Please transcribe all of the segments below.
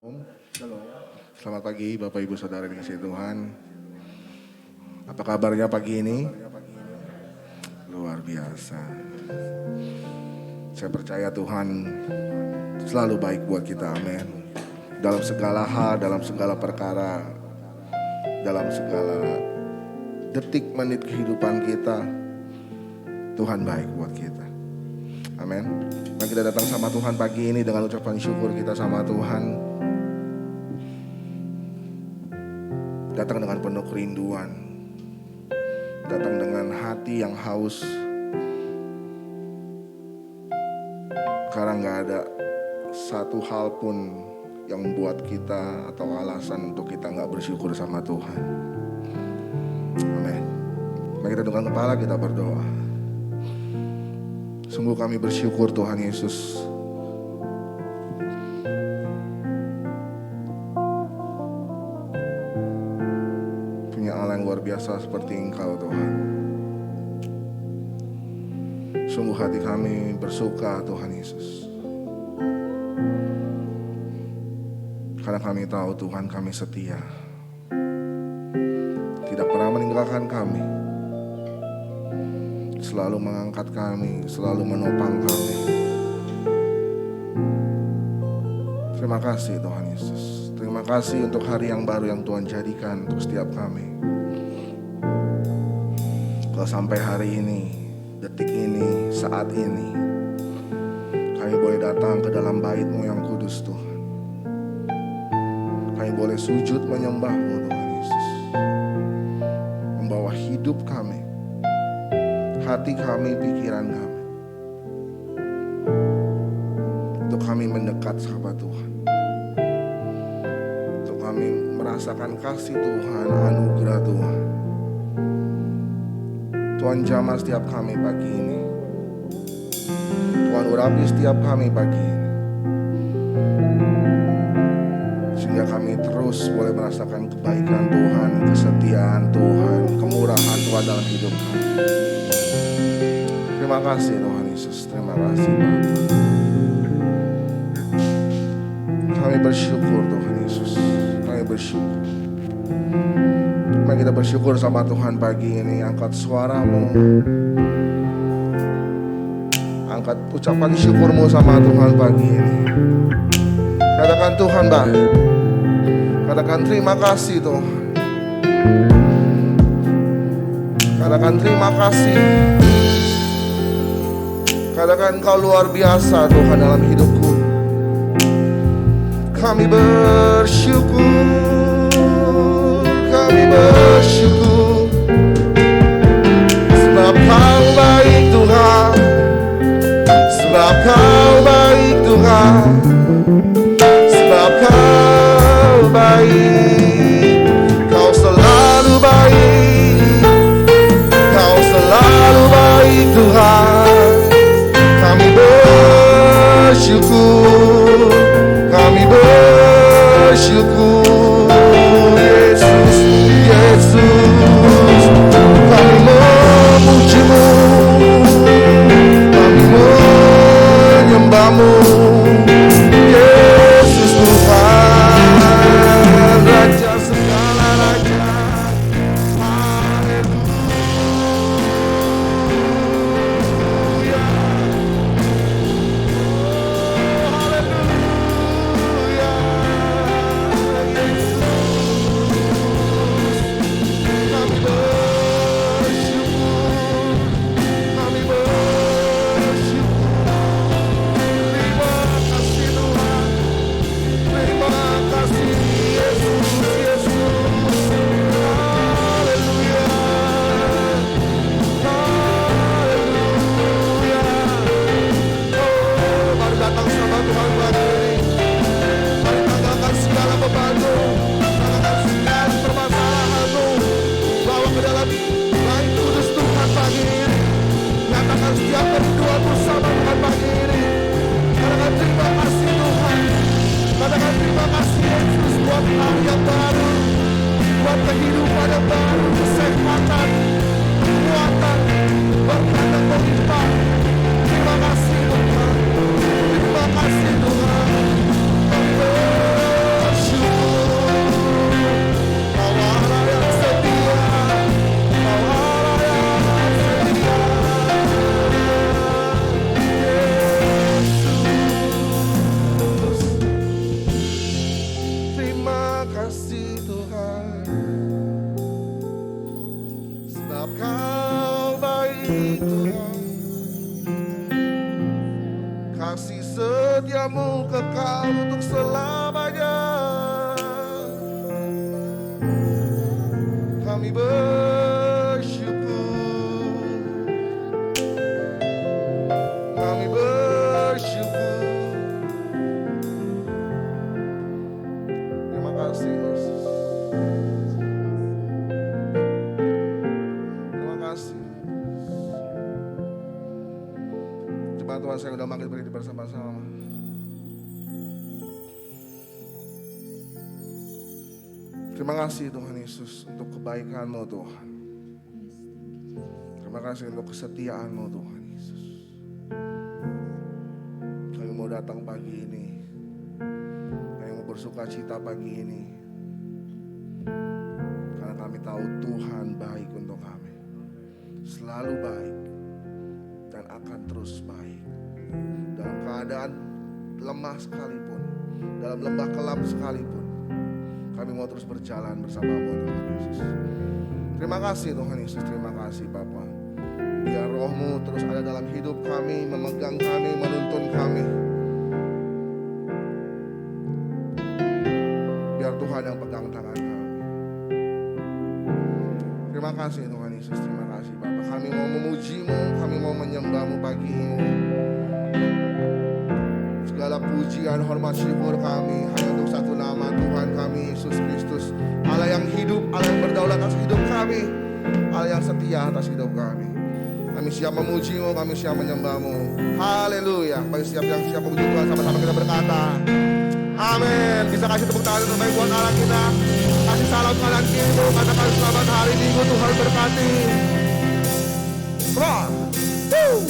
Shalom. Selamat pagi Bapak Ibu Saudara dikasihi Tuhan. Apa kabarnya pagi ini? Luar biasa. Saya percaya Tuhan selalu baik buat kita, amin. Dalam segala hal, dalam segala perkara, dalam segala detik menit kehidupan kita, Tuhan baik buat kita. Amin. Mari kita datang sama Tuhan pagi ini dengan ucapan syukur kita sama Tuhan. Datang dengan penuh kerinduan, datang dengan hati yang haus, karena gak ada satu hal pun yang membuat kita atau alasan untuk kita gak bersyukur sama Tuhan. Amin. Mari kita dengan kepala kita berdoa. Sungguh kami bersyukur Tuhan Yesus, luar biasa seperti Engkau Tuhan. Sungguh hati kami bersuka Tuhan Yesus, karena kami tahu Tuhan kami setia, tidak pernah meninggalkan kami, selalu mengangkat kami, selalu menopang kami. Terima kasih Tuhan Yesus. Terima kasih untuk hari yang baru yang Tuhan jadikan untuk setiap kami. Kalau sampai hari ini, detik ini, saat ini, kami boleh datang ke dalam bait-Mu yang kudus Tuhan. Kami boleh sujud menyembah-Mu Tuhan Yesus. Membawa hidup kami, hati kami, pikiran kami, untuk kami mendekat sama Tuhan, untuk kami merasakan kasih Tuhan, anugerah Tuhan. Tuhan jamah setiap kami pagi ini. Tuhan urapi setiap kami pagi ini, sehingga kami terus boleh merasakan kebaikan Tuhan, kesetiaan Tuhan, kemurahan Tuhan dalam hidup kami. Terima kasih Tuhan Yesus. Terima kasih Bapa. Kami bersyukur Tuhan Yesus. Kami bersyukur. Mari kita bersyukur sama Tuhan pagi ini. Angkat suaramu, angkat ucapan syukurmu sama Tuhan pagi ini. Katakan Tuhan baik. Katakan terima kasih Tuhan. Katakan terima kasih. Katakan Kau luar biasa Tuhan dalam hidupku. Kami bersyukur. Kami bersyukur sebab Kau baik Tuhan, sebab Kau baik Tuhan, sebab Kau baik. Kau selalu baik, Kau selalu baik Tuhan. Kami bersyukur, kami bersyukur. Yesus, kami memuji-Mu, kami menyembah-Mu. Yesus Tuhan, Raja segala raja. Haleluya, haleluya. Setiap berdua bersama Tuhan pagi ini. Katakan terima kasih Tuhan. Katakan terima kasih Yesus buat hari yang baru, buat kehidupan yang baru, kesehatan, kekuatan, berkat yang melimpah. Terima kasih Tuhan. Terima kasih Tuhan. Kami Kasih setiamu kekal untuk selamanya. Kami bersyukur, kami bersyukur. Terima kasih Yesus. Terima kasih. Coba Tuhan, saya udah manggil berdiri bersama-sama. Terima kasih Tuhan Yesus untuk kebaikan-Mu Tuhan. Terima kasih untuk kesetiaan-Mu Tuhan Yesus. Kami mau datang pagi ini, kami mau bersuka cita pagi ini, karena kami tahu Tuhan baik untuk kami. Selalu baik dan akan terus baik. Dalam keadaan lemah sekalipun, dalam lembah kelam sekalipun, kami mau terus berjalan bersama-Mu Tuhan Yesus. Terima kasih Tuhan Yesus, terima kasih Bapa. Biar Roh-Mu terus ada dalam hidup kami, memegang kami, menuntun kami. Biar Tuhan yang pegang tangan kami. Terima kasih Tuhan Yesus, terima kasih Bapa. Kami mau memuji-Mu, kami mau menyembah-Mu pagi ini. Segala pujian, hormat, syukur kami hanya untuk satu nama, Tuhan kami Yesus Kristus. Allah yang hidup, Allah yang berdaulat atas hidup kami, Allah yang setia atas hidup kami. Kami siap memuji-Mu, kami siap menyembah-Mu. Haleluya. Bagi siap yang siap memuji Tuhan, sama-sama kita berkata amin. Bisa kasih tepuk tangan terbaik buat Allah kita. Kasih salam kanan kiri, katakan selamat hari Minggu, Tuhan berkati. Come on. Woo.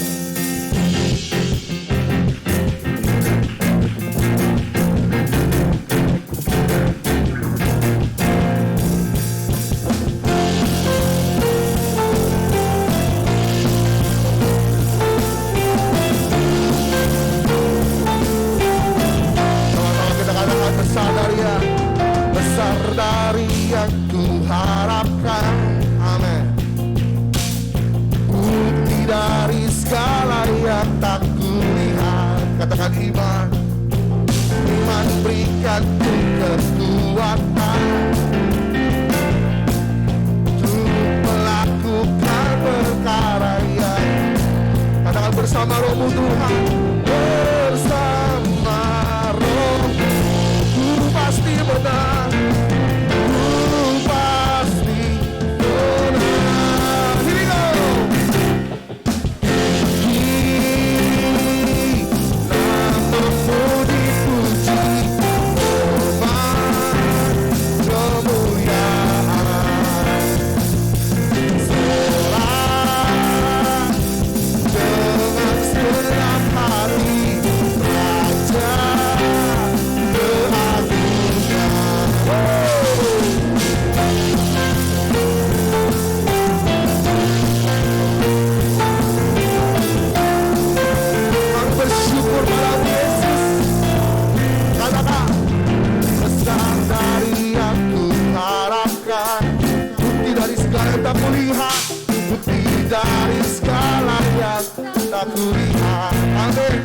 Besar dari yang kuharapkan, amin. Bukti dari segala yang tak kulihat, katakan iman. Iman berikan ku kekuatan untuk melakukan perkara yang, katakan bersama Roh-Mu Tuhan. Bersama Roh-Mu pasti menang, pasti menang. Here we go. Namamu dipuji, hormat, kemuliaan, serah dengan segenap hati, Raja bersyukur pada Yesus. Katakan besar dari yang kuharapkan, bukti dari segala yang tak kulihat, bukti dari segala yang tak kulihat, amin.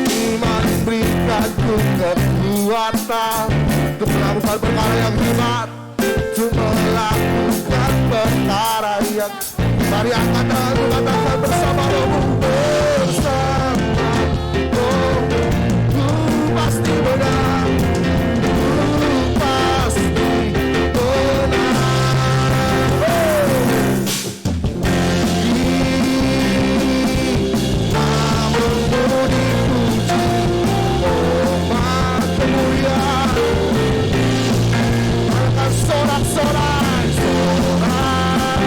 Iman berikan ku kekuatan untuk melakukan perkara yang hebat, untuk melakukan perkara yang, mari angkat tanganmu, katakan bersama Roh-Mu. Bersama Roh-Mu ku pasti menang, ku pasti menang. Namamu dipuji, hormat, kemuliaan, akan sorak-sorai, sorak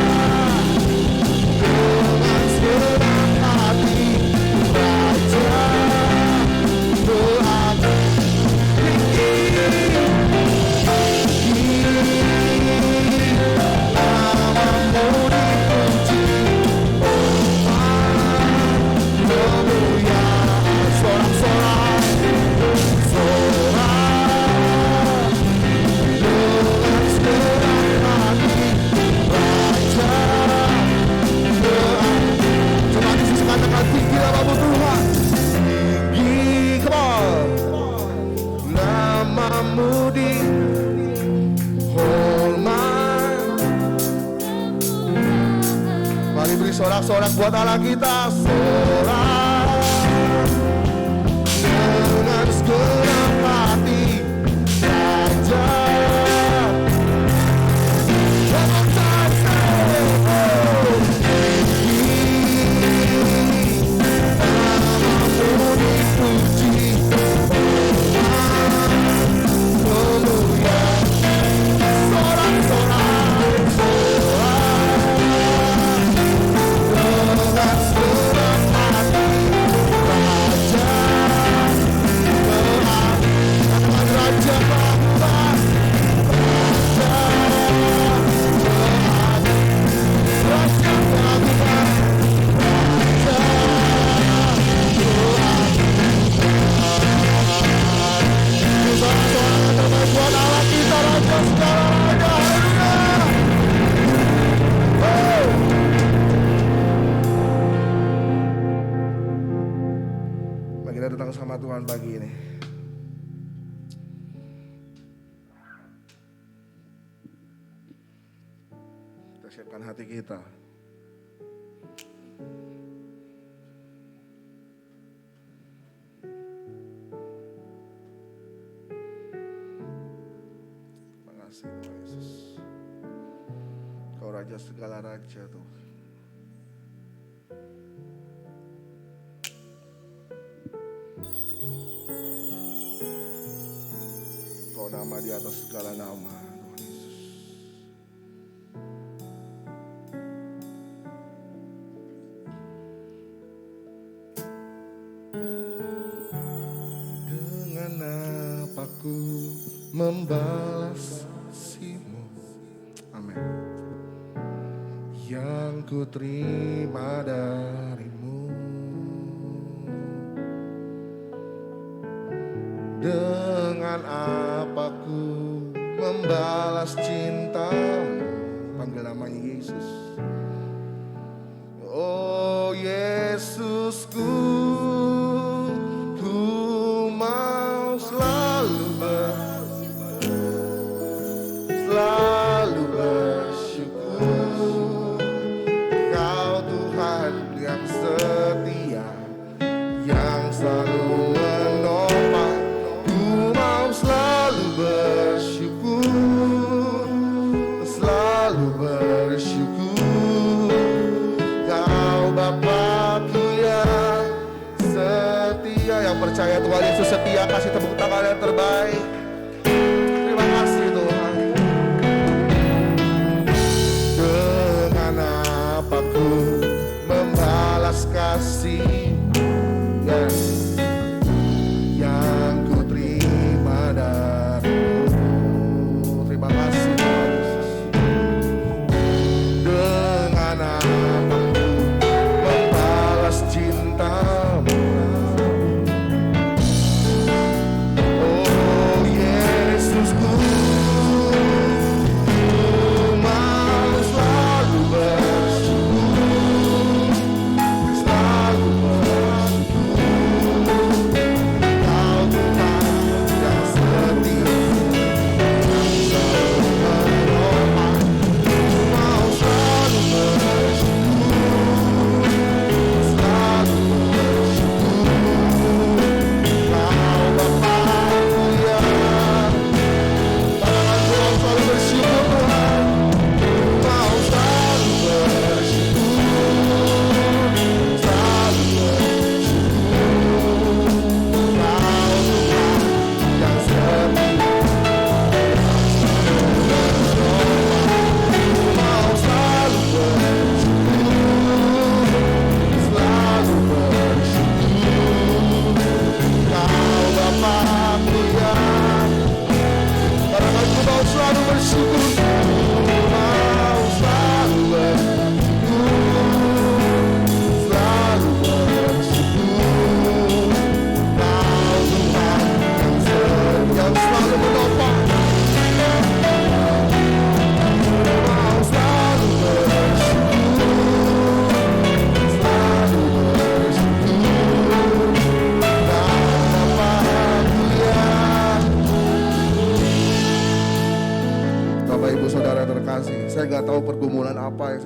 dengan Mari beri sorak-sorak buat Allah kita. Sorak dengan segenap hati Raja. Kita datang sama Tuhan pagi ini. Kita siapkan hati kita. Terima kasih Tuhan Yesus. Kau Raja segala raja Tuhan. Nama di atas segala nama, Tuhan Yesus. Dengan apa ku membalas kasih-Mu, amin, yang ku terima dari-Mu. Dengan apa ku membalas cinta-Mu. Panggil namanya Yesus. Oh Yesusku, ku mau selalu bersyukur. Kau Tuhan yang setia, yang selalu menopang. Selalu bersyukur, Kau Bapakku yang setia. Yang percaya Tuhan Yesus setia, kasih tepuk tangan yang terbaik. Terima kasih Tuhan. Dengan apa ku membalas kasih yang ku terima dari-Mu. Terima kasih Tuhan Yesus. Dengan apa ku membalas cinta-Mu. Oh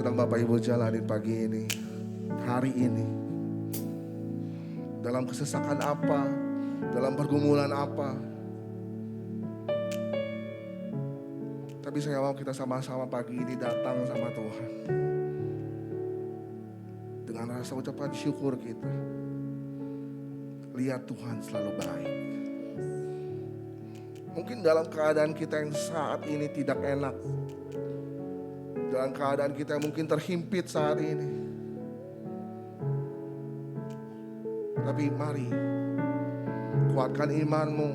sedang Bapak Ibu jalanin pagi ini, hari ini. Dalam kesesakan apa, dalam pergumulan apa. Tapi saya mau kita sama-sama pagi ini datang sama Tuhan. Dengan rasa ucapan syukur kita. Lihat Tuhan selalu baik. Mungkin dalam keadaan kita yang saat ini tidak enak, dalam keadaan kita yang mungkin terhimpit saat ini, tapi mari kuatkan imanmu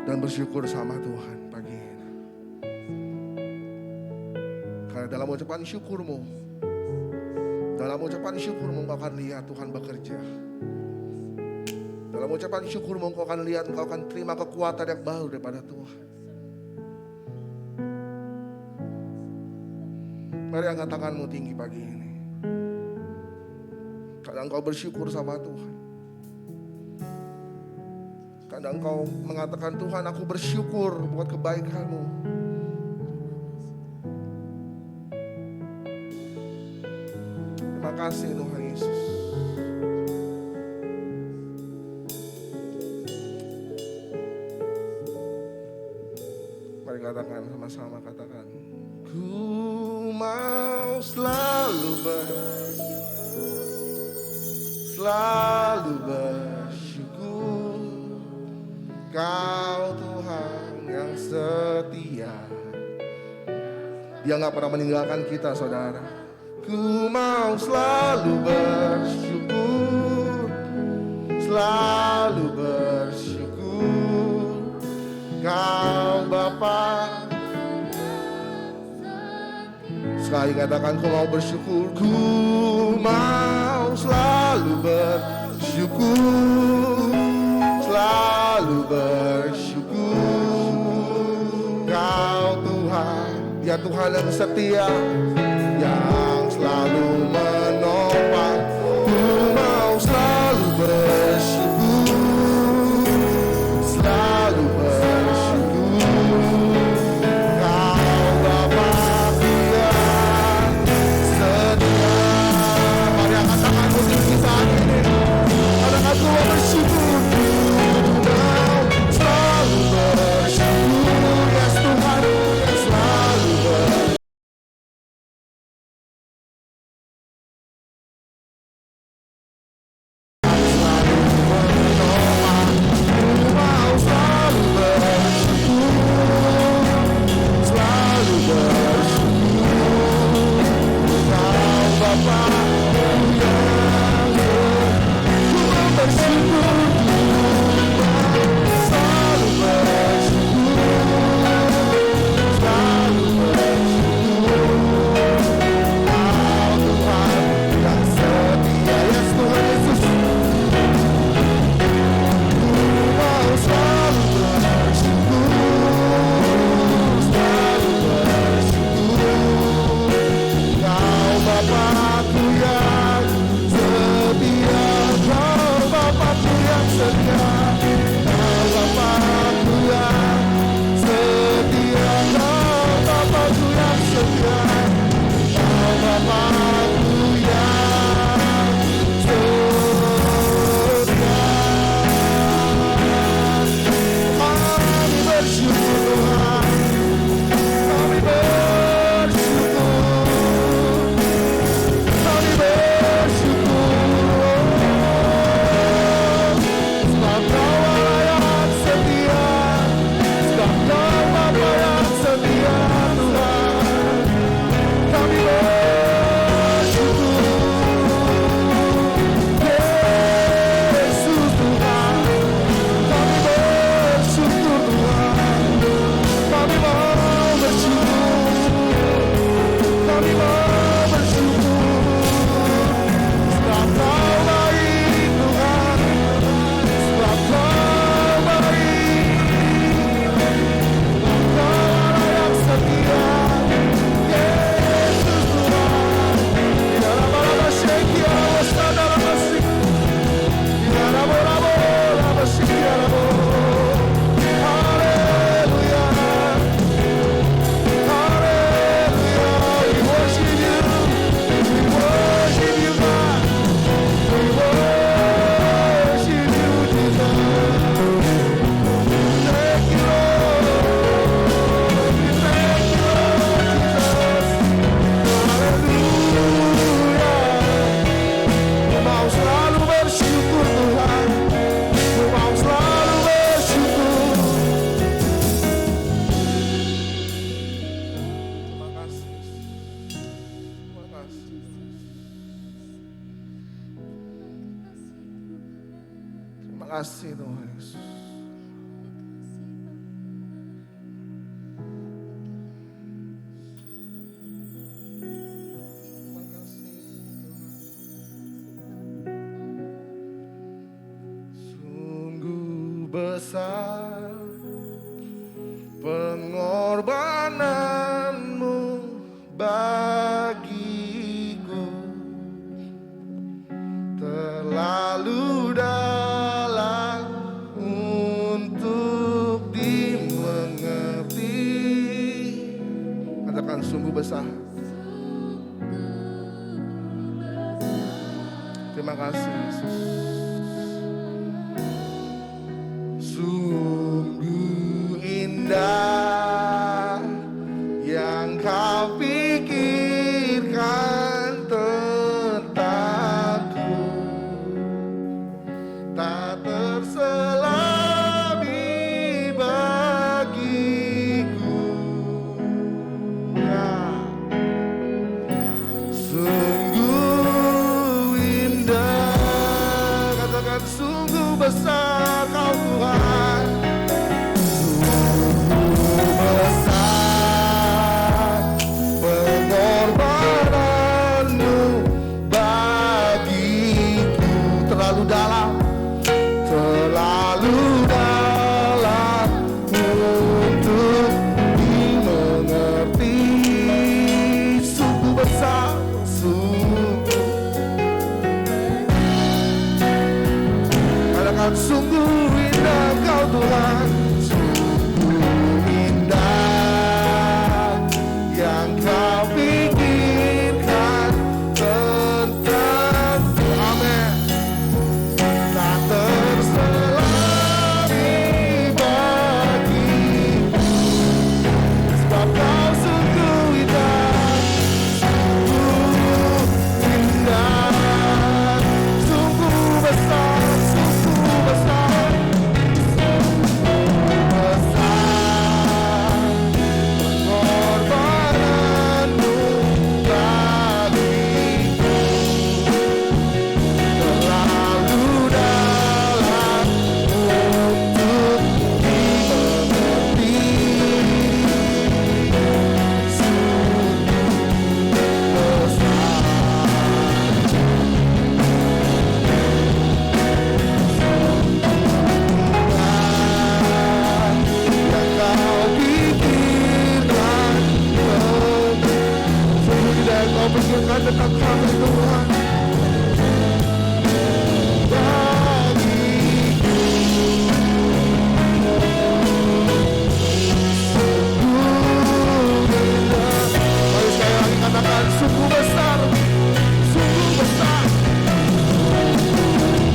dan bersyukur sama Tuhan pagi ini. Karena dalam ucapan syukurmu engkau akan lihat Tuhan bekerja. Dalam ucapan syukurmu engkau akan lihat, engkau akan terima kekuatan yang baru daripada Tuhan. Mari angkat tanganmu tinggi pagi ini. Kadang engkau bersyukur sama Tuhan. Kadang engkau mengatakan, Tuhan aku bersyukur buat kebaikanmu. Terima kasih Tuhan Yesus. Mari katakan sama-sama, katakan. Ku mau selalu bersyukur, Kau Tuhan yang setia. Dia gak pernah meninggalkan kita, saudara. Ku mau selalu bersyukur, Kau Bapa. Sekali katakan, ku mau bersyukur. Ku mau selalu bersyukur, Kau Tuhan, ya Tuhan yang setia, yang selalu menopang. Ku mau selalu bersyukur, Kau Bapa Dia setia. Mari angkat tanganmu tinggi saat ini. Katakan, ku mau bersyukur, ku mau selalu bersyukur. Yes Tuhan, selalu bersyukur. Terima kasih Tuhan Yesus. Terima kasih Tuhan. Sungguh besar pengorbananmu bagiku, terlalu dalam untuk dimengerti. Katakan sungguh besar. Terima kasih Yesus. Sungguh indah yang kau pikirkan tentangku, tak terselami bagiku. Ya. Sungguh indah, katakan sungguh besar kau Tuhan. Sungguh besar pengorbananmu bagiku, terlalu dalam untuk dimengerti. Sungguh besar, sungguh. Katakan sungguh indah kau Tuhan. Sungguh indah yang kau pikirkan tentangku. Amin. Tak terselami bagiku, sebab kau sungguh indah, sungguh indah, sungguh besar, sungguh besar, sungguh besar pengorbananmu bagiku, terlalu dalam untuk dimengerti. Sungguh besar, yang kau pikirkan, sungguh tidak kau pikirkan tentang kami Tuhan. Bagiku sungguh indah. Mari sekali lagi katakan sungguh besar, sungguh besar,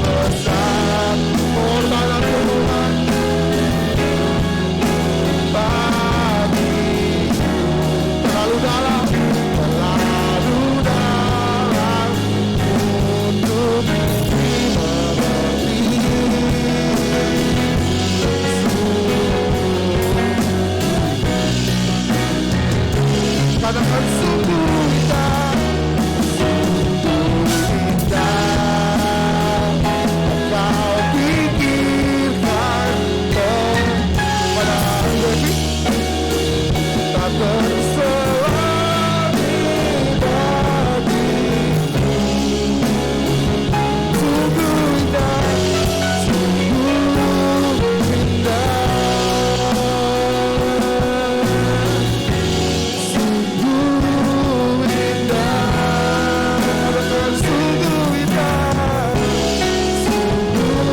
besar pengorbanan Tuhan bagiku, terlalu dalam untuk dimengerti. Katakan sungguh indah, sungguh indah kau pikirkan kepada Dewi, tak terselami bagiku. Sungguh indah, sungguh indah, sungguh indah, katakan sungguh indah, sungguh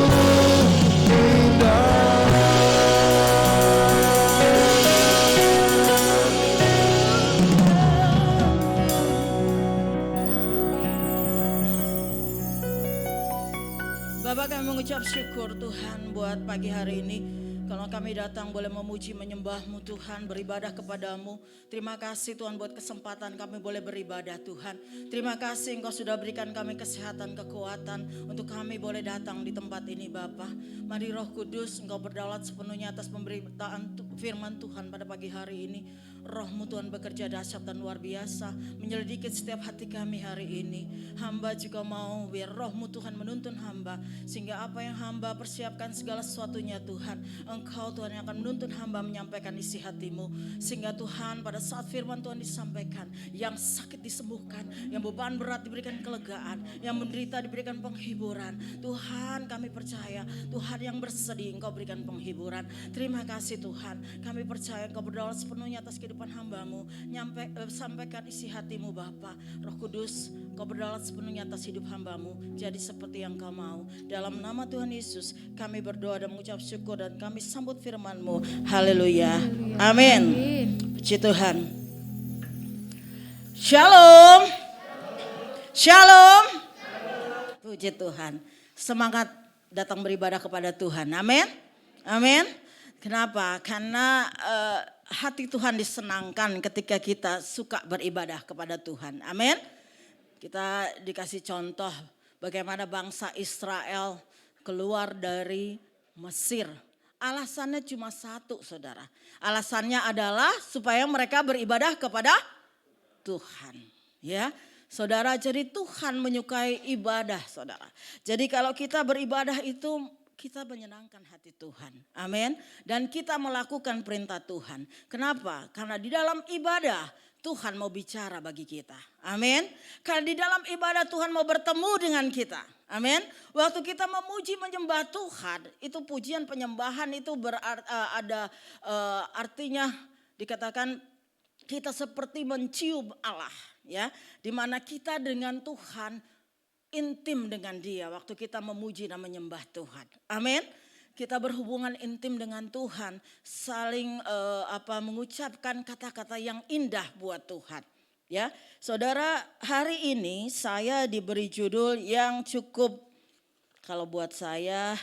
Bapak, kami mengucap syukur Tuhan buat pagi hari ini. Kalau kami datang boleh memuji menyembah-Mu Tuhan, beribadah kepadamu. Terima kasih Tuhan buat kesempatan kami boleh beribadah Tuhan. Terima kasih Engkau sudah berikan kami kesehatan, kekuatan untuk kami boleh datang di tempat ini Bapa. Mari Roh Kudus Engkau berdaulat sepenuhnya atas pemberitaan firman Tuhan pada pagi hari ini. Roh-Mu Tuhan bekerja dahsyat dan luar biasa, menyelidiki setiap hati kami hari ini. Hamba juga mau biar Roh-Mu Tuhan menuntun hamba, sehingga apa yang hamba persiapkan segala sesuatunya Tuhan, Engkau Tuhan yang akan menuntun hamba menyampaikan isi hati-Mu. Sehingga Tuhan pada saat firman Tuhan disampaikan, yang sakit disembuhkan, yang beban berat diberikan kelegaan, yang menderita diberikan penghiburan. Tuhan kami percaya, Tuhan yang bersedih Engkau berikan penghiburan. Terima kasih Tuhan, kami percaya Engkau berdaulat sepenuhnya atas kehidupan hamba-Mu. Sampaikan isi hati-Mu Bapa. Roh Kudus, Engkau berdaulat sepenuhnya atas hidup hamba-Mu. Jadi seperti yang Kau mau. Dalam nama Tuhan Yesus kami berdoa dan mengucap syukur, dan kami sambut firman-Mu. Haleluya. Amin. Puji Tuhan. Shalom. Shalom. Puji Tuhan. Semangat datang beribadah kepada Tuhan. Amin. Amin. Kenapa? Karena hati Tuhan disenangkan ketika kita suka beribadah kepada Tuhan. Amin. Kita dikasih contoh bagaimana bangsa Israel keluar dari Mesir. Alasannya cuma satu, saudara. Alasannya adalah supaya mereka beribadah kepada Tuhan. Ya, saudara, jadi Tuhan menyukai ibadah, saudara. Jadi kalau kita beribadah itu kita menyenangkan hati Tuhan. Amin. Dan kita melakukan perintah Tuhan. Kenapa? Karena di dalam ibadah Tuhan mau bicara bagi kita. Amin. Karena di dalam ibadah Tuhan mau bertemu dengan kita. Amin. Waktu kita memuji menyembah Tuhan, itu pujian penyembahan itu ada artinya dikatakan kita seperti mencium Allah, ya. Di mana kita dengan Tuhan intim dengan Dia waktu kita memuji dan menyembah Tuhan. Amin. Kita berhubungan intim dengan Tuhan, saling mengucapkan kata-kata yang indah buat Tuhan. Ya, saudara, hari ini saya diberi judul yang cukup, kalau buat saya,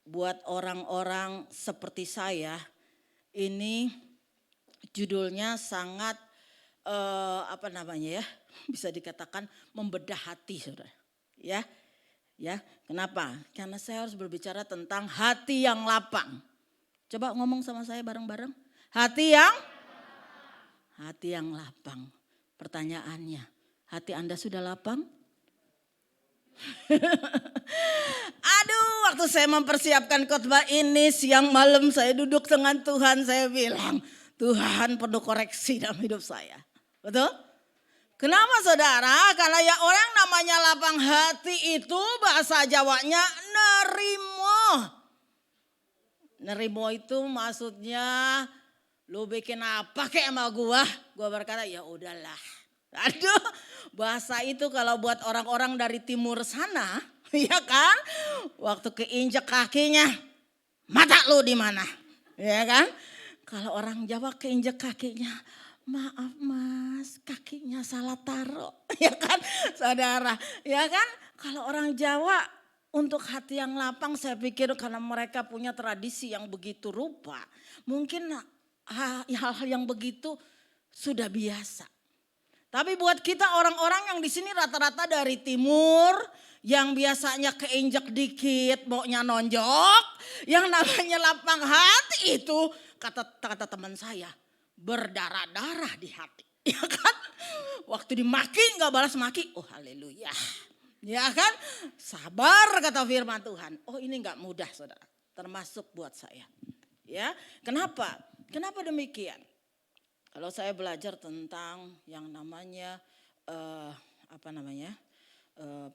buat orang-orang seperti saya, ini judulnya sangat bisa dikatakan membedah hati, saudara. Ya, kenapa? Karena saya harus berbicara tentang hati yang lapang. Coba ngomong sama saya bareng-bareng. Hati yang lapang. Pertanyaannya, hati Anda sudah lapang? Aduh, waktu saya mempersiapkan khotbah ini siang malam saya duduk dengan Tuhan, saya bilang, Tuhan penuh koreksi dalam hidup saya. Betul? Kenapa saudara? Karena ya orang namanya lapang hati itu bahasa Jawanya nerimo. Nerimo itu maksudnya lu bikin apa kayak sama gua berkata ya udahlah. Aduh, bahasa itu kalau buat orang-orang dari timur sana, ya kan? Waktu keinjak kakinya, mata lu di mana? Ya kan? Kalau orang Jawa keinjak kakinya, maaf mas, kakinya salah taruh. Ya kan, saudara? Ya kan? Kalau orang Jawa untuk hati yang lapang, saya pikir karena mereka punya tradisi yang begitu rupa, mungkin hal-hal yang begitu sudah biasa. Tapi buat kita orang-orang yang di sini rata-rata dari timur, yang biasanya keinjak dikit maunya nonjok, yang namanya lapang hati itu kata teman saya berdarah-darah di hati. Ya kan? Waktu dimaki gak balas maki, oh haleluya. Ya kan? Sabar kata firman Tuhan. Oh ini gak mudah saudara, termasuk buat saya. Ya, kenapa? Kenapa demikian? Kalau saya belajar tentang yang namanya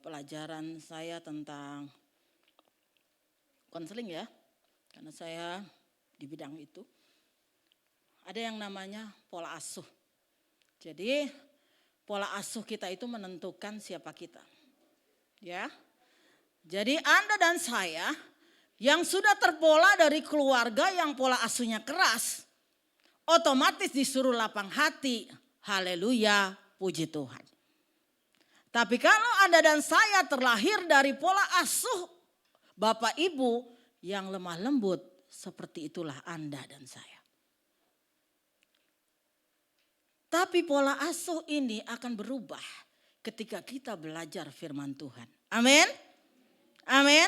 pelajaran saya tentang konseling ya, karena saya di bidang itu, ada yang namanya pola asuh. Jadi pola asuh kita itu menentukan siapa kita, ya. Jadi Anda dan saya yang sudah terpola dari keluarga yang pola asuhnya keras, otomatis disuruh lapang hati. Haleluya, puji Tuhan. Tapi kalau Anda dan saya terlahir dari pola asuh Bapak Ibu yang lemah lembut, seperti itulah Anda dan saya. Tapi pola asuh ini akan berubah ketika kita belajar firman Tuhan. Amin. Amin.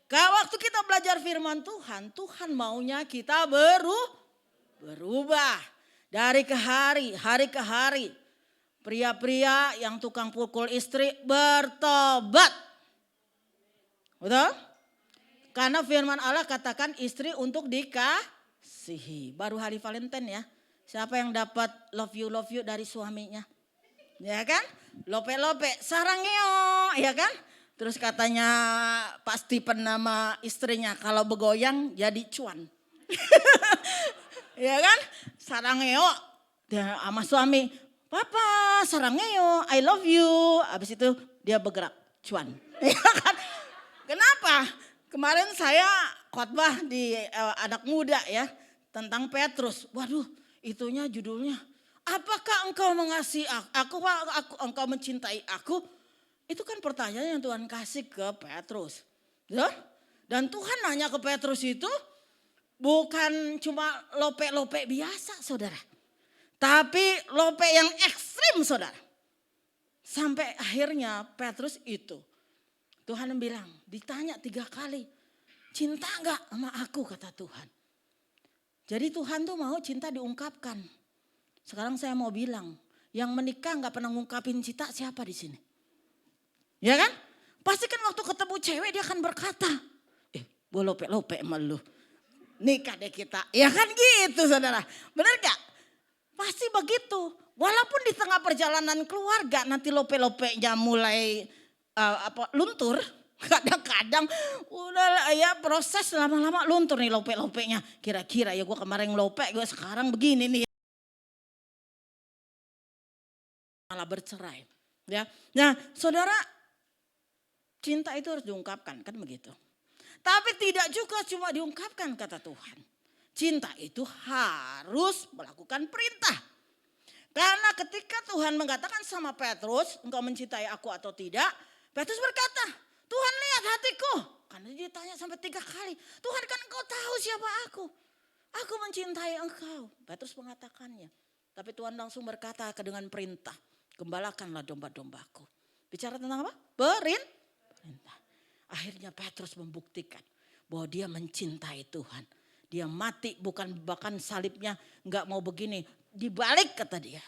Kalau waktu kita belajar firman Tuhan, Tuhan maunya kita berubah. Dari ke hari ke hari. Pria-pria yang tukang pukul istri bertobat. Betul? Karena firman Allah katakan istri untuk dikasihi. Baru hari Valentine ya. Siapa yang dapat love you dari suaminya? Ya kan? Lope-lope, sarangeo, ya kan? Terus katanya pasti nama istrinya kalau begoyang jadi cuan. Ya kan? Sarangeo sama suami. Papa sarangeo, I love you. Habis itu dia bergerak, cuan. Ya kan? Kenapa? Kemarin saya khotbah di anak muda ya. Tentang Petrus. Waduh, itunya judulnya. Apakah engkau mengasihi aku? Engkau mencintai aku? Itu kan pertanyaan yang Tuhan kasih ke Petrus. Ya? Dan Tuhan nanya ke Petrus itu bukan cuma lope-lope biasa saudara. Tapi lope yang ekstrim saudara. Sampai akhirnya Petrus itu. Tuhan bilang ditanya 3 kali. Cinta gak sama aku kata Tuhan. Jadi Tuhan tuh mau cinta diungkapkan. Sekarang saya mau bilang. Yang menikah gak pernah ngungkapin cinta siapa di sini? Ya kan? Pasti kan waktu ketemu cewek dia akan berkata. Gue lope-lope sama lu. Nikah deh kita. Ya kan gitu saudara. Bener gak? Pasti begitu. Walaupun di tengah perjalanan keluarga nanti lope-lopenya mulai luntur. Kadang-kadang udah ya proses lama-lama luntur nih lope-lopenya. Kira-kira ya gue kemarin lope gue sekarang begini nih. Malah bercerai. Ya. Nah saudara cinta itu harus diungkapkan kan begitu. Tapi tidak juga cuma diungkapkan kata Tuhan. Cinta itu harus melakukan perintah. Karena ketika Tuhan mengatakan sama Petrus, engkau mencintai aku atau tidak? Petrus berkata, Tuhan lihat hatiku. Karena dia tanya sampai 3 kali. Tuhan kan engkau tahu siapa aku. Aku mencintai engkau. Petrus mengatakannya. Tapi Tuhan langsung berkata dengan perintah. Gembalakanlah domba-dombaku. Bicara tentang apa? Perintah. Akhirnya Petrus membuktikan bahwa dia mencintai Tuhan. Dia mati bukan bahkan salibnya nggak mau begini. Dibalik kata dia.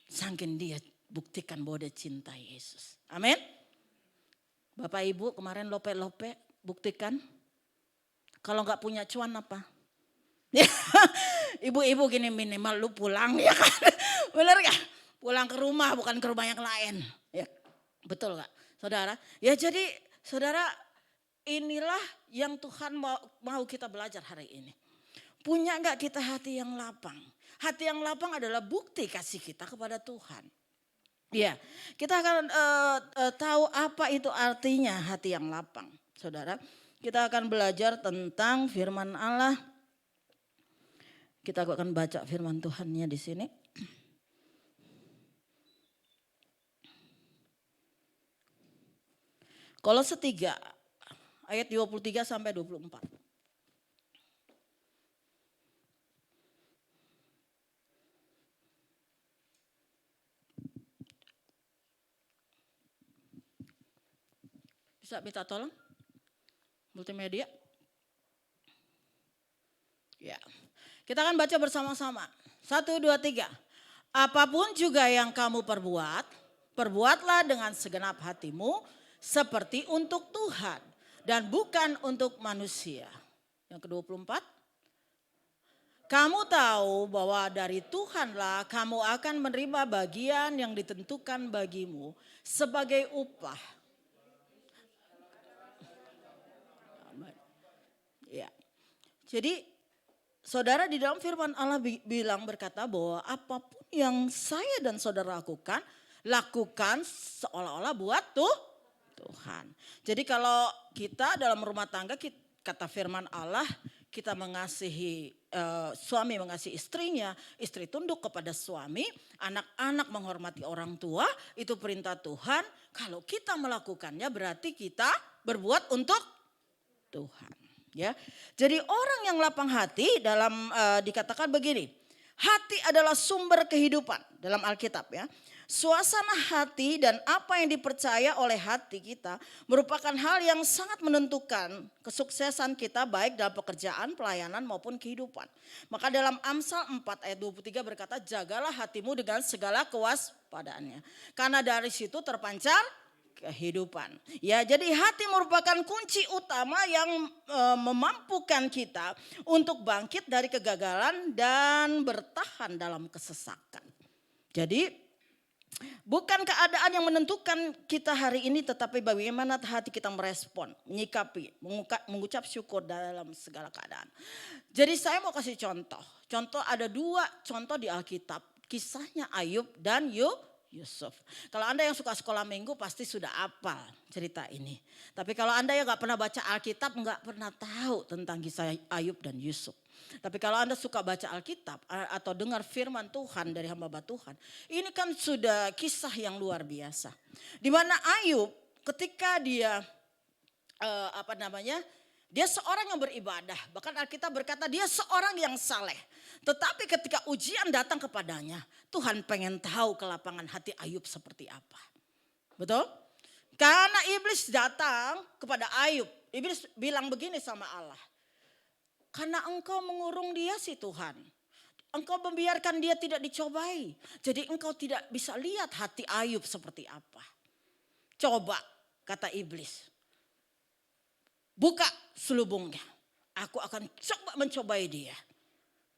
Saking dia buktikan bahwa dia cintai Yesus. Amin. Bapak Ibu kemarin lope-lope buktikan. Kalau nggak punya cuan apa? Ibu-ibu gini minimal lu pulang ya kan. Bener gak? Pulang ke rumah bukan ke rumah yang lain. Ya, betul gak saudara? Ya jadi saudara inilah yang Tuhan mau kita belajar hari ini. Punya gak kita hati yang lapang? Hati yang lapang adalah bukti kasih kita kepada Tuhan. Ya, kita akan tahu apa itu artinya hati yang lapang. Saudara, kita akan belajar tentang firman Allah. Kita akan baca firman Tuhannya di sini. Kolose 3 ayat 23 sampai 24. Bisa minta tolong? Multimedia? Ya. Kita akan baca bersama-sama. 1, 2, 3. Apapun juga yang kamu perbuat, perbuatlah dengan segenap hatimu seperti untuk Tuhan dan bukan untuk manusia. Yang ke-24. Kamu tahu bahwa dari Tuhanlah kamu akan menerima bagian yang ditentukan bagimu sebagai upah. Ya. Jadi saudara di dalam firman Allah bilang berkata bahwa apapun yang saya dan saudara lakukan seolah-olah buat Tuhan. Jadi kalau kita dalam rumah tangga kata firman Allah kita mengasihi suami mengasihi istrinya, istri tunduk kepada suami, anak-anak menghormati orang tua, itu perintah Tuhan. Kalau kita melakukannya berarti kita berbuat untuk Tuhan. Ya, jadi orang yang lapang hati dikatakan begini, hati adalah sumber kehidupan dalam Alkitab ya. Suasana hati dan apa yang dipercaya oleh hati kita merupakan hal yang sangat menentukan kesuksesan kita baik dalam pekerjaan, pelayanan maupun kehidupan. Maka dalam Amsal 4 ayat 23 berkata, jagalah hatimu dengan segala kewaspadaannya. Karena dari situ terpancar kehidupan. Ya, jadi hati merupakan kunci utama yang memampukan kita untuk bangkit dari kegagalan dan bertahan dalam kesesakan. Jadi bukan keadaan yang menentukan kita hari ini, tetapi bagaimana hati kita merespon, menyikapi, mengucap syukur dalam segala keadaan. Jadi saya mau kasih contoh. Contoh ada 2 contoh di Alkitab. Kisahnya Ayub dan Yusuf. Kalau Anda yang suka sekolah minggu pasti sudah hafal cerita ini. Tapi kalau Anda yang gak pernah baca Alkitab gak pernah tahu tentang kisah Ayub dan Yusuf. Tapi kalau Anda suka baca Alkitab atau dengar firman Tuhan dari hamba Tuhan, ini kan sudah kisah yang luar biasa. Di mana Ayub ketika dia dia seorang yang beribadah, bahkan Alkitab berkata dia seorang yang saleh. Tetapi ketika ujian datang kepadanya, Tuhan pengen tahu kelapangan hati Ayub seperti apa. Betul? Karena iblis datang kepada Ayub, iblis bilang begini sama Allah. Karena engkau mengurung dia sih Tuhan. Engkau membiarkan dia tidak dicobai. Jadi engkau tidak bisa lihat hati Ayub seperti apa. Coba, kata iblis. Buka selubungnya. Aku akan coba mencobai dia.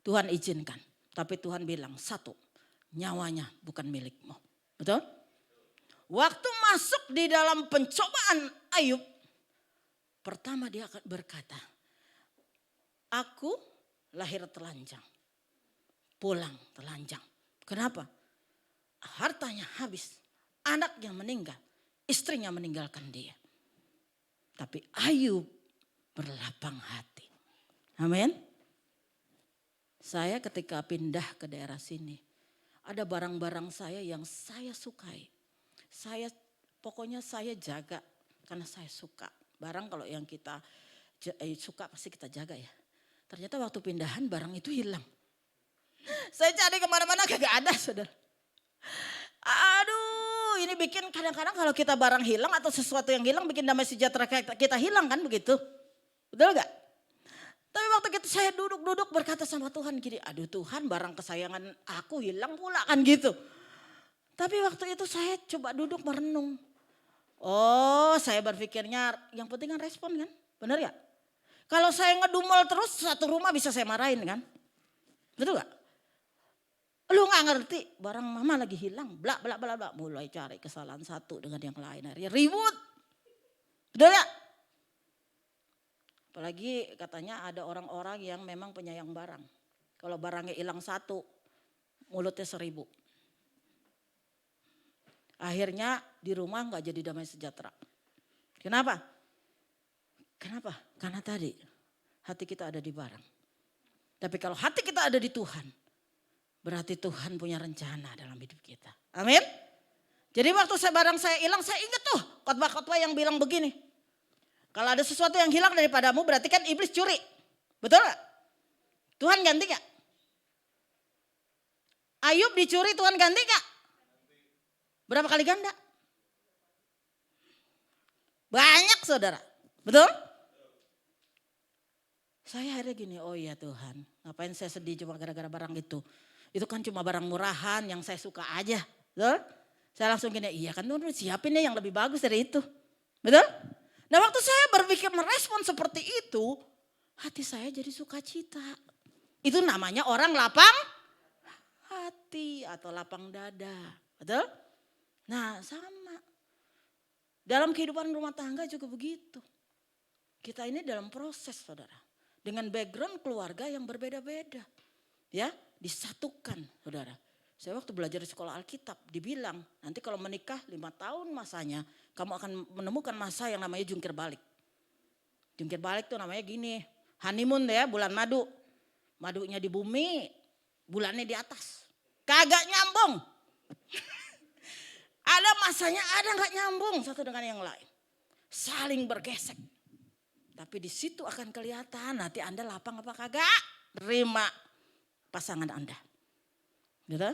Tuhan izinkan. Tapi Tuhan bilang, 1, nyawanya bukan milikmu. Betul? Waktu masuk di dalam pencobaan Ayub, pertama dia akan berkata, aku lahir telanjang, pulang telanjang. Kenapa? Hartanya habis, anaknya meninggal, istrinya meninggalkan dia. Tapi Ayub berlapang hati. Amin. Saya ketika pindah ke daerah sini, ada barang-barang saya yang saya sukai. Pokoknya saya jaga karena saya suka. Barang kalau yang kita suka pasti kita jaga ya. Ternyata waktu pindahan barang itu hilang. Saya cari kemana-mana kagak ada saudara. Aduh ini bikin kadang-kadang kalau kita barang hilang atau sesuatu yang hilang bikin damai sejahtera kita hilang kan begitu. Betul gak? Tapi waktu itu saya duduk-duduk berkata sama Tuhan gini. Aduh Tuhan barang kesayangan aku hilang pula kan gitu. Tapi waktu itu saya coba duduk merenung. Oh saya berpikirnya yang penting kan respon kan. Benar gak? Kalau saya ngedumel terus satu rumah bisa saya marahin kan. Betul gak? Lu gak ngerti barang mama lagi hilang. Bla bla bla bla. Mulai cari kesalahan satu dengan yang lain. Akhirnya ribut. Betul gak? Apalagi katanya ada orang-orang yang memang penyayang barang. Kalau barangnya hilang 1, mulutnya 1000. Akhirnya di rumah gak jadi damai sejahtera. Kenapa? Kenapa? Karena tadi hati kita ada di barang. Tapi kalau hati kita ada di Tuhan, berarti Tuhan punya rencana dalam hidup kita. Amin. Jadi waktu barang saya hilang, saya ingat tuh khotbah-khotbah yang bilang begini. Kalau ada sesuatu yang hilang daripadamu berarti kan iblis curi. Betul gak? Tuhan ganti gak? Ayub dicuri Tuhan ganti gak? Berapa kali ganda? Banyak saudara. Betul? Saya akhirnya gini, oh iya Tuhan. Ngapain saya sedih cuma gara-gara barang itu. Itu kan cuma barang murahan yang saya suka aja. Betul? Saya langsung gini, iya kan Tuhan siapin yang lebih bagus dari itu. Betul? Nah waktu saya berpikir merespon seperti itu, hati saya jadi sukacita. Itu namanya orang lapang hati atau lapang dada. Betul? Nah sama. Dalam kehidupan rumah tangga juga begitu. Kita ini dalam proses saudara. Dengan background keluarga yang berbeda-beda. Ya disatukan saudara. Saya waktu belajar di sekolah Alkitab dibilang nanti kalau menikah 5 tahun masanya kamu akan menemukan masa yang namanya jungkir balik. Jungkir balik tuh namanya gini, honeymoon ya bulan madu. Madunya di bumi, bulannya di atas. Kagak nyambung. Ada masanya ada gak nyambung satu dengan yang lain. Saling bergesek. Tapi di situ akan kelihatan nanti Anda lapang apa kagak. Terima pasangan Anda. Gitu?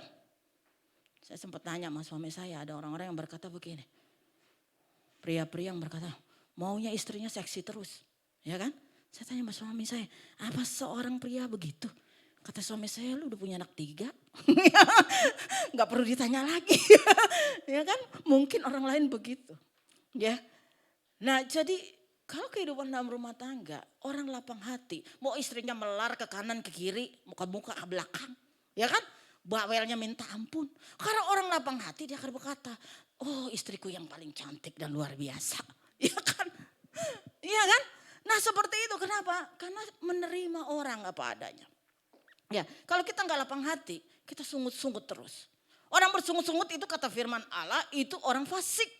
Saya sempat tanya sama suami saya, ada orang-orang yang berkata begini. Pria-pria yang berkata, maunya istrinya seksi terus. Ya kan? Saya tanya sama suami saya, apa seorang pria begitu? Kata suami saya, lu udah punya anak 3. Gak perlu ditanya lagi. Ya kan? Mungkin orang lain begitu. Ya. Nah jadi kalau kehidupan dalam rumah tangga, orang lapang hati. Mau istrinya melar ke kanan ke kiri, muka-muka ke belakang. Ya kan? Bawelnya minta ampun. Karena orang lapang hati dia akan berkata, oh istriku yang paling cantik dan luar biasa. Ya kan? Iya kan? Nah seperti itu kenapa? Karena menerima orang apa adanya. Ya, kalau kita nggak lapang hati, kita sungut-sungut terus. Orang bersungut-sungut itu kata firman Allah itu orang fasik.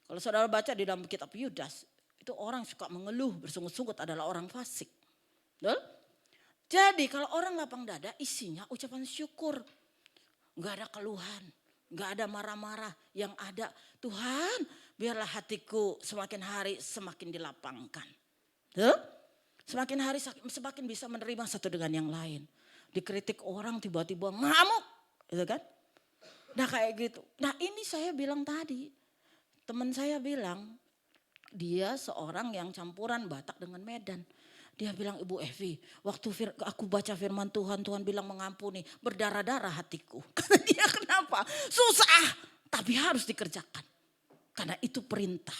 Kalau saudara baca di dalam kitab Yudas, itu orang suka mengeluh, bersungut-sungut adalah orang fasik. Betul? Jadi kalau orang lapang dada isinya ucapan syukur. Nggak ada keluhan, nggak ada marah-marah. Yang ada Tuhan biarlah hatiku semakin hari semakin dilapangkan. Betul? Semakin hari semakin bisa menerima satu dengan yang lain. Dikritik orang tiba-tiba ngamuk. Gitu kan? Nah kayak gitu. Nah ini saya bilang tadi. Teman saya bilang dia seorang yang campuran Batak dengan Medan. Dia bilang Ibu Evi waktu aku baca firman Tuhan, Tuhan bilang mengampuni. Berdarah-darah hatiku. Kata dia kenapa? Susah tapi harus dikerjakan. Karena itu perintah.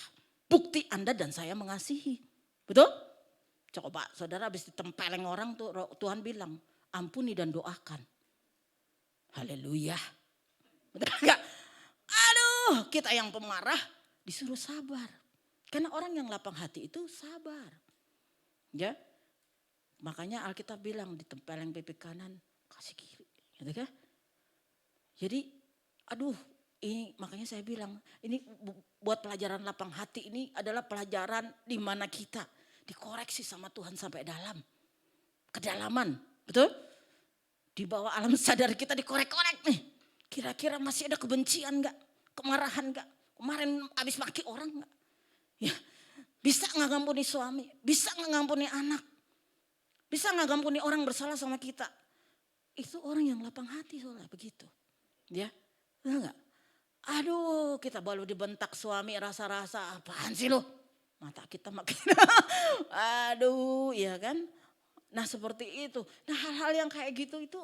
Bukti Anda dan saya mengasihi. Betul? Coba saudara habis ditempeleng orang tuh Tuhan bilang ampuni dan doakan. Haleluya. Betul enggak? Aduh kita yang pemarah disuruh sabar. Karena orang yang lapang hati itu sabar. Ya. Makanya Alkitab bilang ditempeleng pipi kanan kasih kiri. Gitu kan? Jadi aduh ini makanya saya bilang ini buat pelajaran lapang hati ini adalah pelajaran di mana kita dikoreksi sama Tuhan sampai dalam. Kedalaman, betul? Di bawah alam sadar kita dikorek-korek nih. Kira-kira masih ada kebencian gak? Kemarahan gak? Kemarin habis maki orang gak? Ya, bisa gak ngampuni suami? Bisa gak ngampuni anak? Bisa gak ngampuni orang bersalah sama kita? Itu orang yang lapang hati soalnya begitu. Ya, enggak? Aduh kita baru dibentak suami rasa-rasa apaan sih lo? Mata kita makin aduh ya kan. Nah seperti itu. Nah hal-hal yang kayak gitu itu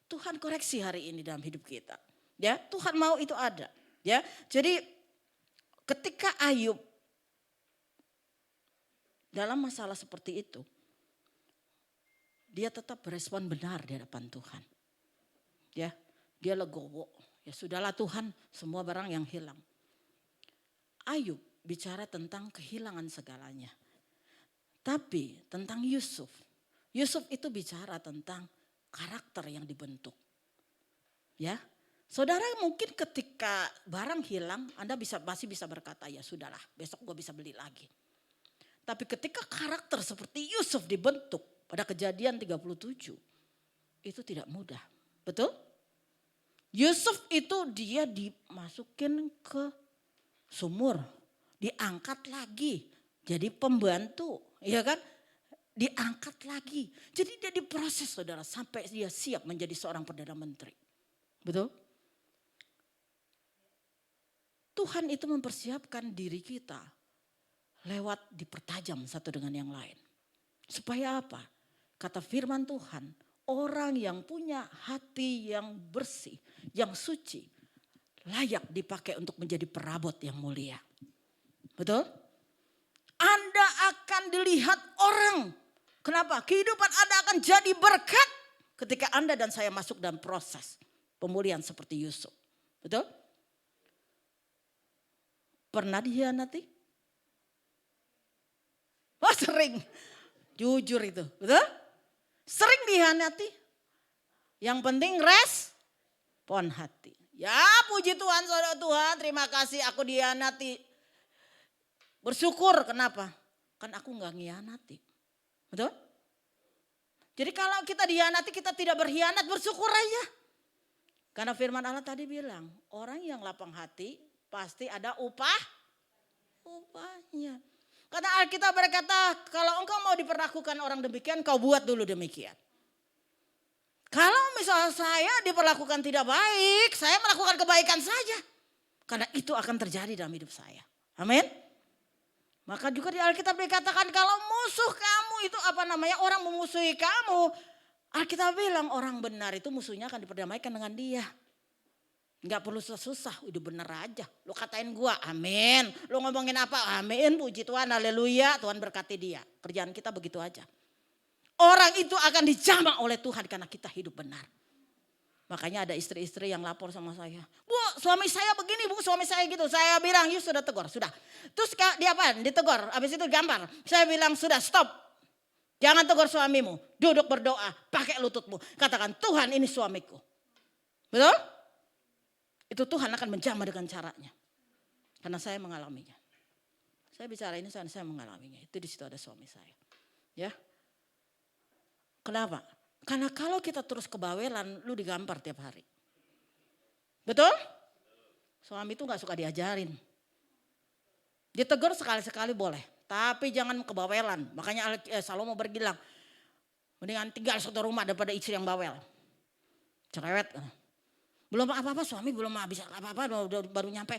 Tuhan koreksi hari ini dalam hidup kita. Ya Tuhan mau itu ada. Ya jadi ketika Ayub dalam masalah seperti itu. Dia tetap berespon benar di hadapan Tuhan. Ya dia legowo. Ya sudahlah Tuhan semua barang yang hilang. Ayub bicara tentang kehilangan segalanya. Tapi tentang Yusuf. Yusuf itu bicara tentang karakter yang dibentuk. Ya, saudara mungkin ketika barang hilang Anda masih bisa berkata ya sudahlah besok gue bisa beli lagi. Tapi ketika karakter seperti Yusuf dibentuk pada Kejadian 37 itu tidak mudah. Betul? Yusuf itu dia dimasukin ke sumur. Diangkat lagi jadi pembantu, ya kan? Diangkat lagi. Jadi dia diproses saudara sampai dia siap menjadi seorang Perdana Menteri. Betul? Tuhan itu mempersiapkan diri kita lewat dipertajam satu dengan yang lain. Supaya apa? Kata firman Tuhan, orang yang punya hati yang bersih, yang suci, layak dipakai untuk menjadi perabot yang mulia. Betul? Anda akan dilihat orang. Kenapa? Kehidupan Anda akan jadi berkat ketika Anda dan saya masuk dalam proses pemulihan seperti Yusuf. Betul? Pernah dikhianati? Wah sering. Jujur itu. Betul? Sering dikhianati. Yang penting respon hati. Ya puji Tuhan saudara Tuhan terima kasih aku dikhianati. Bersyukur kenapa? Kan aku gak ngianati. Betul? Jadi kalau kita dihianati kita tidak berkhianat bersyukur aja. Karena firman Allah tadi bilang orang yang lapang hati pasti ada upahnya. Karena Alkitab berkata kalau engkau mau diperlakukan orang demikian kau buat dulu demikian. Kalau misalnya saya diperlakukan tidak baik, saya melakukan kebaikan saja. Karena itu akan terjadi dalam hidup saya. Amin. Maka juga di Alkitab dikatakan kalau musuh kamu itu orang memusuhi kamu. Alkitab bilang orang benar itu musuhnya akan diperdamaikan dengan dia. Enggak perlu susah, hidup benar aja. Lu katain gua, amin. Lu ngomongin apa, amin. Puji Tuhan, haleluya. Tuhan berkati dia. Kerjaan kita begitu aja. Orang itu akan dijamah oleh Tuhan karena kita hidup benar. Makanya ada istri-istri yang lapor sama saya. Bu, suami saya begini, bu, suami saya gitu. Saya bilang, yuk sudah tegur, sudah. Terus dia apa? Ditegur, habis itu gampar. Saya bilang, sudah stop. Jangan tegur suamimu. Duduk berdoa, pakai lututmu. Katakan, Tuhan ini suamiku. Betul? Itu Tuhan akan menjamah dengan caranya. Karena saya mengalaminya. Saya bicara ini saya mengalaminya. Itu di situ ada suami saya. Ya. Kenapa? Karena kalau kita terus kebawelan, lu digampar tiap hari. Betul? Suami itu gak suka diajarin. Ditegur sekali-sekali boleh. Tapi jangan kebawelan. Makanya Salomo berbilang, mendingan tinggal satu rumah daripada istri yang bawel. Cerewet. Belum apa-apa suami belum bisa apa-apa baru nyampe.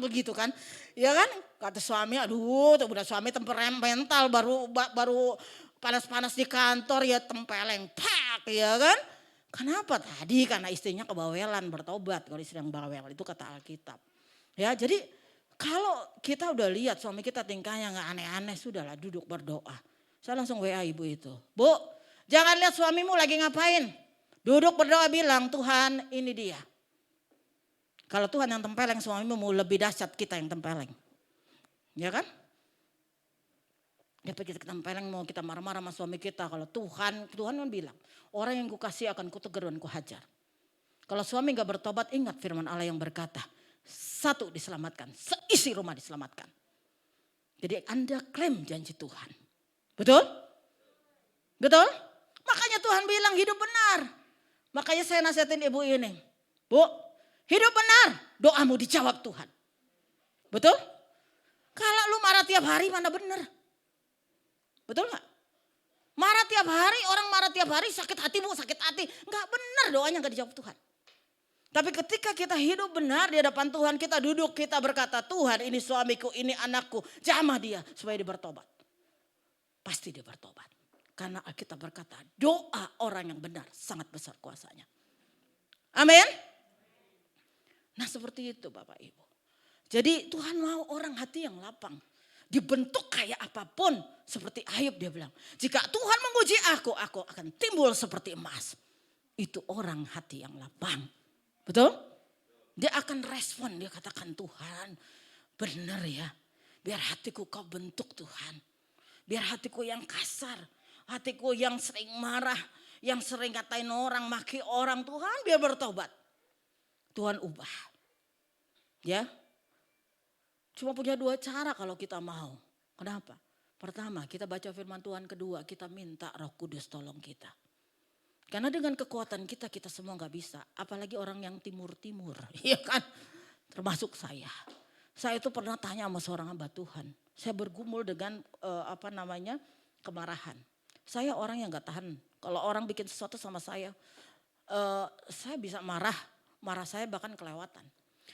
Begitu kan. Ya kan? Kata suami, aduh udah suami temperamental baru panas-panas di kantor ya tempeleng pak ya kan. Kenapa tadi? Karena istrinya kebawelan bertobat kalau istri yang bawel itu kata Alkitab. Ya jadi kalau kita udah lihat suami kita tingkahnya gak aneh-aneh sudahlah duduk berdoa. Saya langsung WA ibu itu. Bu jangan lihat suamimu lagi ngapain. Duduk berdoa bilang Tuhan ini dia. Kalau Tuhan yang tempeleng suamimu lebih dahsyat kita yang tempeleng. Ya kan? Kita tempeleng mau kita marah-marah sama suami kita. Kalau Tuhan kan bilang orang yang kukasih akan kutegur dan kuhajar. Kalau suami gak bertobat ingat firman Allah yang berkata. Satu diselamatkan, seisi rumah diselamatkan. Jadi Anda klaim janji Tuhan. Betul? Betul? Makanya Tuhan bilang hidup benar. Makanya saya nasihatin ibu ini. Bu, hidup benar. Doamu dijawab Tuhan. Betul? Kalau lu marah tiap hari mana benar? Betul gak? Marah tiap hari, orang marah tiap hari sakit hati bu, sakit hati. Gak benar doanya gak dijawab Tuhan. Tapi ketika kita hidup benar di hadapan Tuhan, kita duduk, kita berkata Tuhan ini suamiku, ini anakku. Jamah dia supaya dia bertobat. Pasti dia bertobat. Karena kita berkata doa orang yang benar sangat besar kuasanya. Amin. Nah seperti itu Bapak Ibu. Jadi Tuhan mau orang hati yang lapang. Dibentuk kayak apapun seperti Ayub dia bilang. Jika Tuhan menguji aku akan timbul seperti emas. Itu orang hati yang lapang. Betul? Dia akan respon, dia katakan Tuhan benar ya. Biar hatiku kau bentuk Tuhan. Biar hatiku yang kasar, hatiku yang sering marah, yang sering katain orang, maki orang, Tuhan biar bertobat. Tuhan ubah. Ya. Cuma punya dua cara kalau kita mau. Kenapa? Pertama, kita baca firman Tuhan. Kedua, kita minta Roh Kudus tolong kita. Karena dengan kekuatan kita semua gak bisa. Apalagi orang yang timur-timur. Iya kan? Termasuk saya. Saya itu pernah tanya sama seorang hamba Tuhan. Saya bergumul dengan kemarahan. Saya orang yang gak tahan. Kalau orang bikin sesuatu sama saya bisa marah. Marah saya bahkan kelewatan.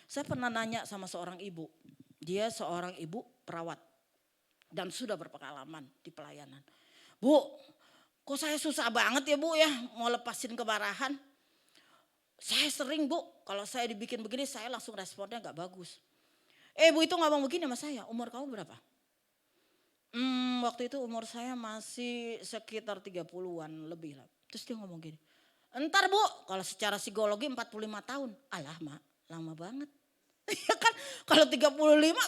Saya pernah nanya sama seorang ibu. Dia seorang ibu perawat. Dan sudah berpengalaman di pelayanan. Bu, kok saya susah banget ya bu ya mau lepasin kemarahan. Saya sering bu, kalau saya dibikin begini saya langsung responnya gak bagus. Bu itu ngomong begini sama saya, umur kamu berapa? Waktu itu umur saya masih sekitar 30-an lebih lah. Terus dia ngomong gini, entar bu kalau secara psikologi 45 tahun. Alah mak, lama banget. Ya kan kalau 35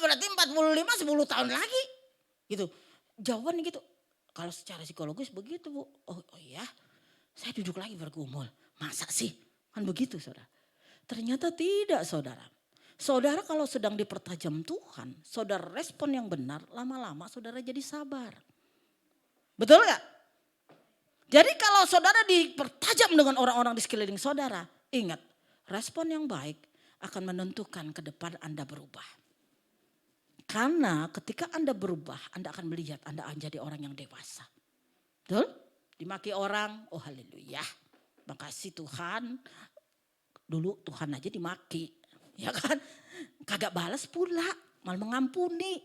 berarti 45 10 tahun lagi. Gitu, jawabannya gitu. Kalau secara psikologis begitu bu. Oh iya, saya duduk lagi bergumul. Masa sih? Kan begitu saudara. Ternyata tidak saudara. Saudara kalau sedang dipertajam Tuhan, saudara respon yang benar, lama-lama saudara jadi sabar. Betul gak? Jadi kalau saudara dipertajam dengan orang-orang di sekeliling saudara, ingat respon yang baik akan menentukan ke depan Anda berubah. Karena ketika Anda berubah, Anda akan melihat Anda akan jadi orang yang dewasa. Betul? Dimaki orang, oh haleluya. Makasih Tuhan. Dulu Tuhan aja dimaki. Ya kan? Kagak balas pula, malah mengampuni.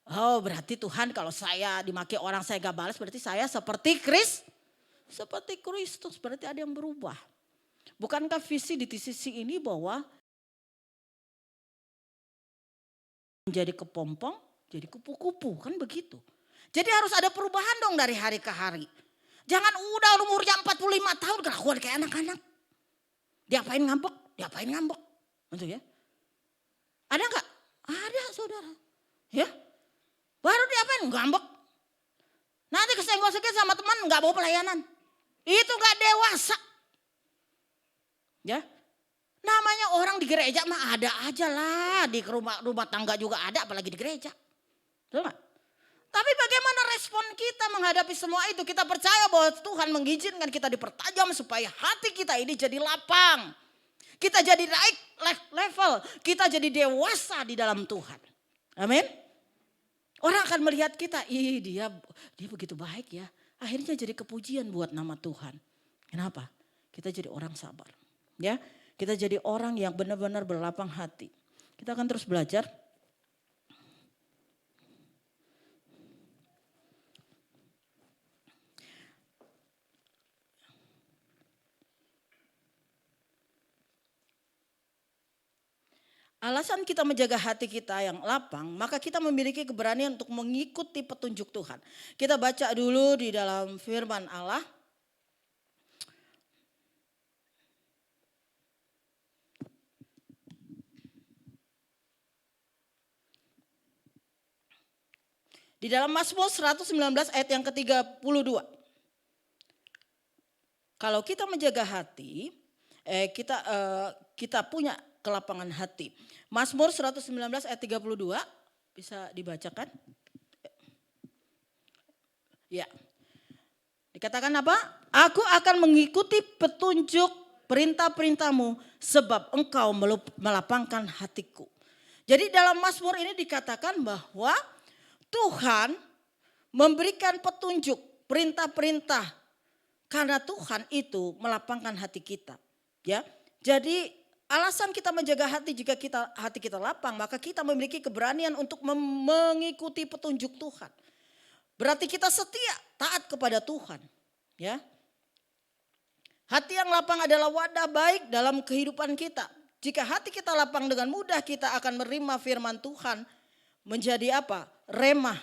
Oh berarti Tuhan kalau saya dimaki orang saya gak balas berarti saya seperti Kristus. Berarti ada yang berubah. Bukankah visi di sisi ini bahwa menjadi kepompong, jadi kupu-kupu kan begitu. Jadi harus ada perubahan dong dari hari ke hari. Jangan udah umurnya 45 tahun kelakuan kayak anak-anak. Diapain ngambek. Betul ya? Ada enggak? Ada saudara. Ya? Baru diapain? Ngambek. Nanti kesenggol-senggol sama teman enggak mau pelayanan. Itu enggak dewasa. Ya? Namanya orang di gereja mah ada aja lah. Di rumah tangga juga ada apalagi di gereja. Betul enggak? Tapi bagaimana respon kita menghadapi semua itu? Kita percaya bahwa Tuhan mengizinkan kita dipertajam supaya hati kita ini jadi lapang. Kita jadi naik level. Kita jadi dewasa di dalam Tuhan. Amin. Orang akan melihat kita, dia begitu baik ya. Akhirnya jadi kepujian buat nama Tuhan. Kenapa? Kita jadi orang sabar. Ya, kita jadi orang yang benar-benar berlapang hati. Kita akan terus belajar. Alasan kita menjaga hati kita yang lapang, maka kita memiliki keberanian untuk mengikuti petunjuk Tuhan. Kita baca dulu di dalam firman Allah. Di dalam Mazmur 119 ayat yang ke-32. Kalau kita menjaga hati, kita punya kelapangan hati. Mazmur 119 ayat 32 bisa dibacakan? Ya. Dikatakan apa? Aku akan mengikuti petunjuk perintah-perintahmu sebab engkau melapangkan hatiku. Jadi dalam Mazmur ini dikatakan bahwa Tuhan memberikan petunjuk perintah-perintah karena Tuhan itu melapangkan hati kita. Ya. Jadi alasan kita menjaga hati jika hati kita lapang, maka kita memiliki keberanian untuk mengikuti petunjuk Tuhan. Berarti kita setia, taat kepada Tuhan. Ya. Hati yang lapang adalah wadah baik dalam kehidupan kita. Jika hati kita lapang dengan mudah kita akan menerima firman Tuhan menjadi apa? Remah.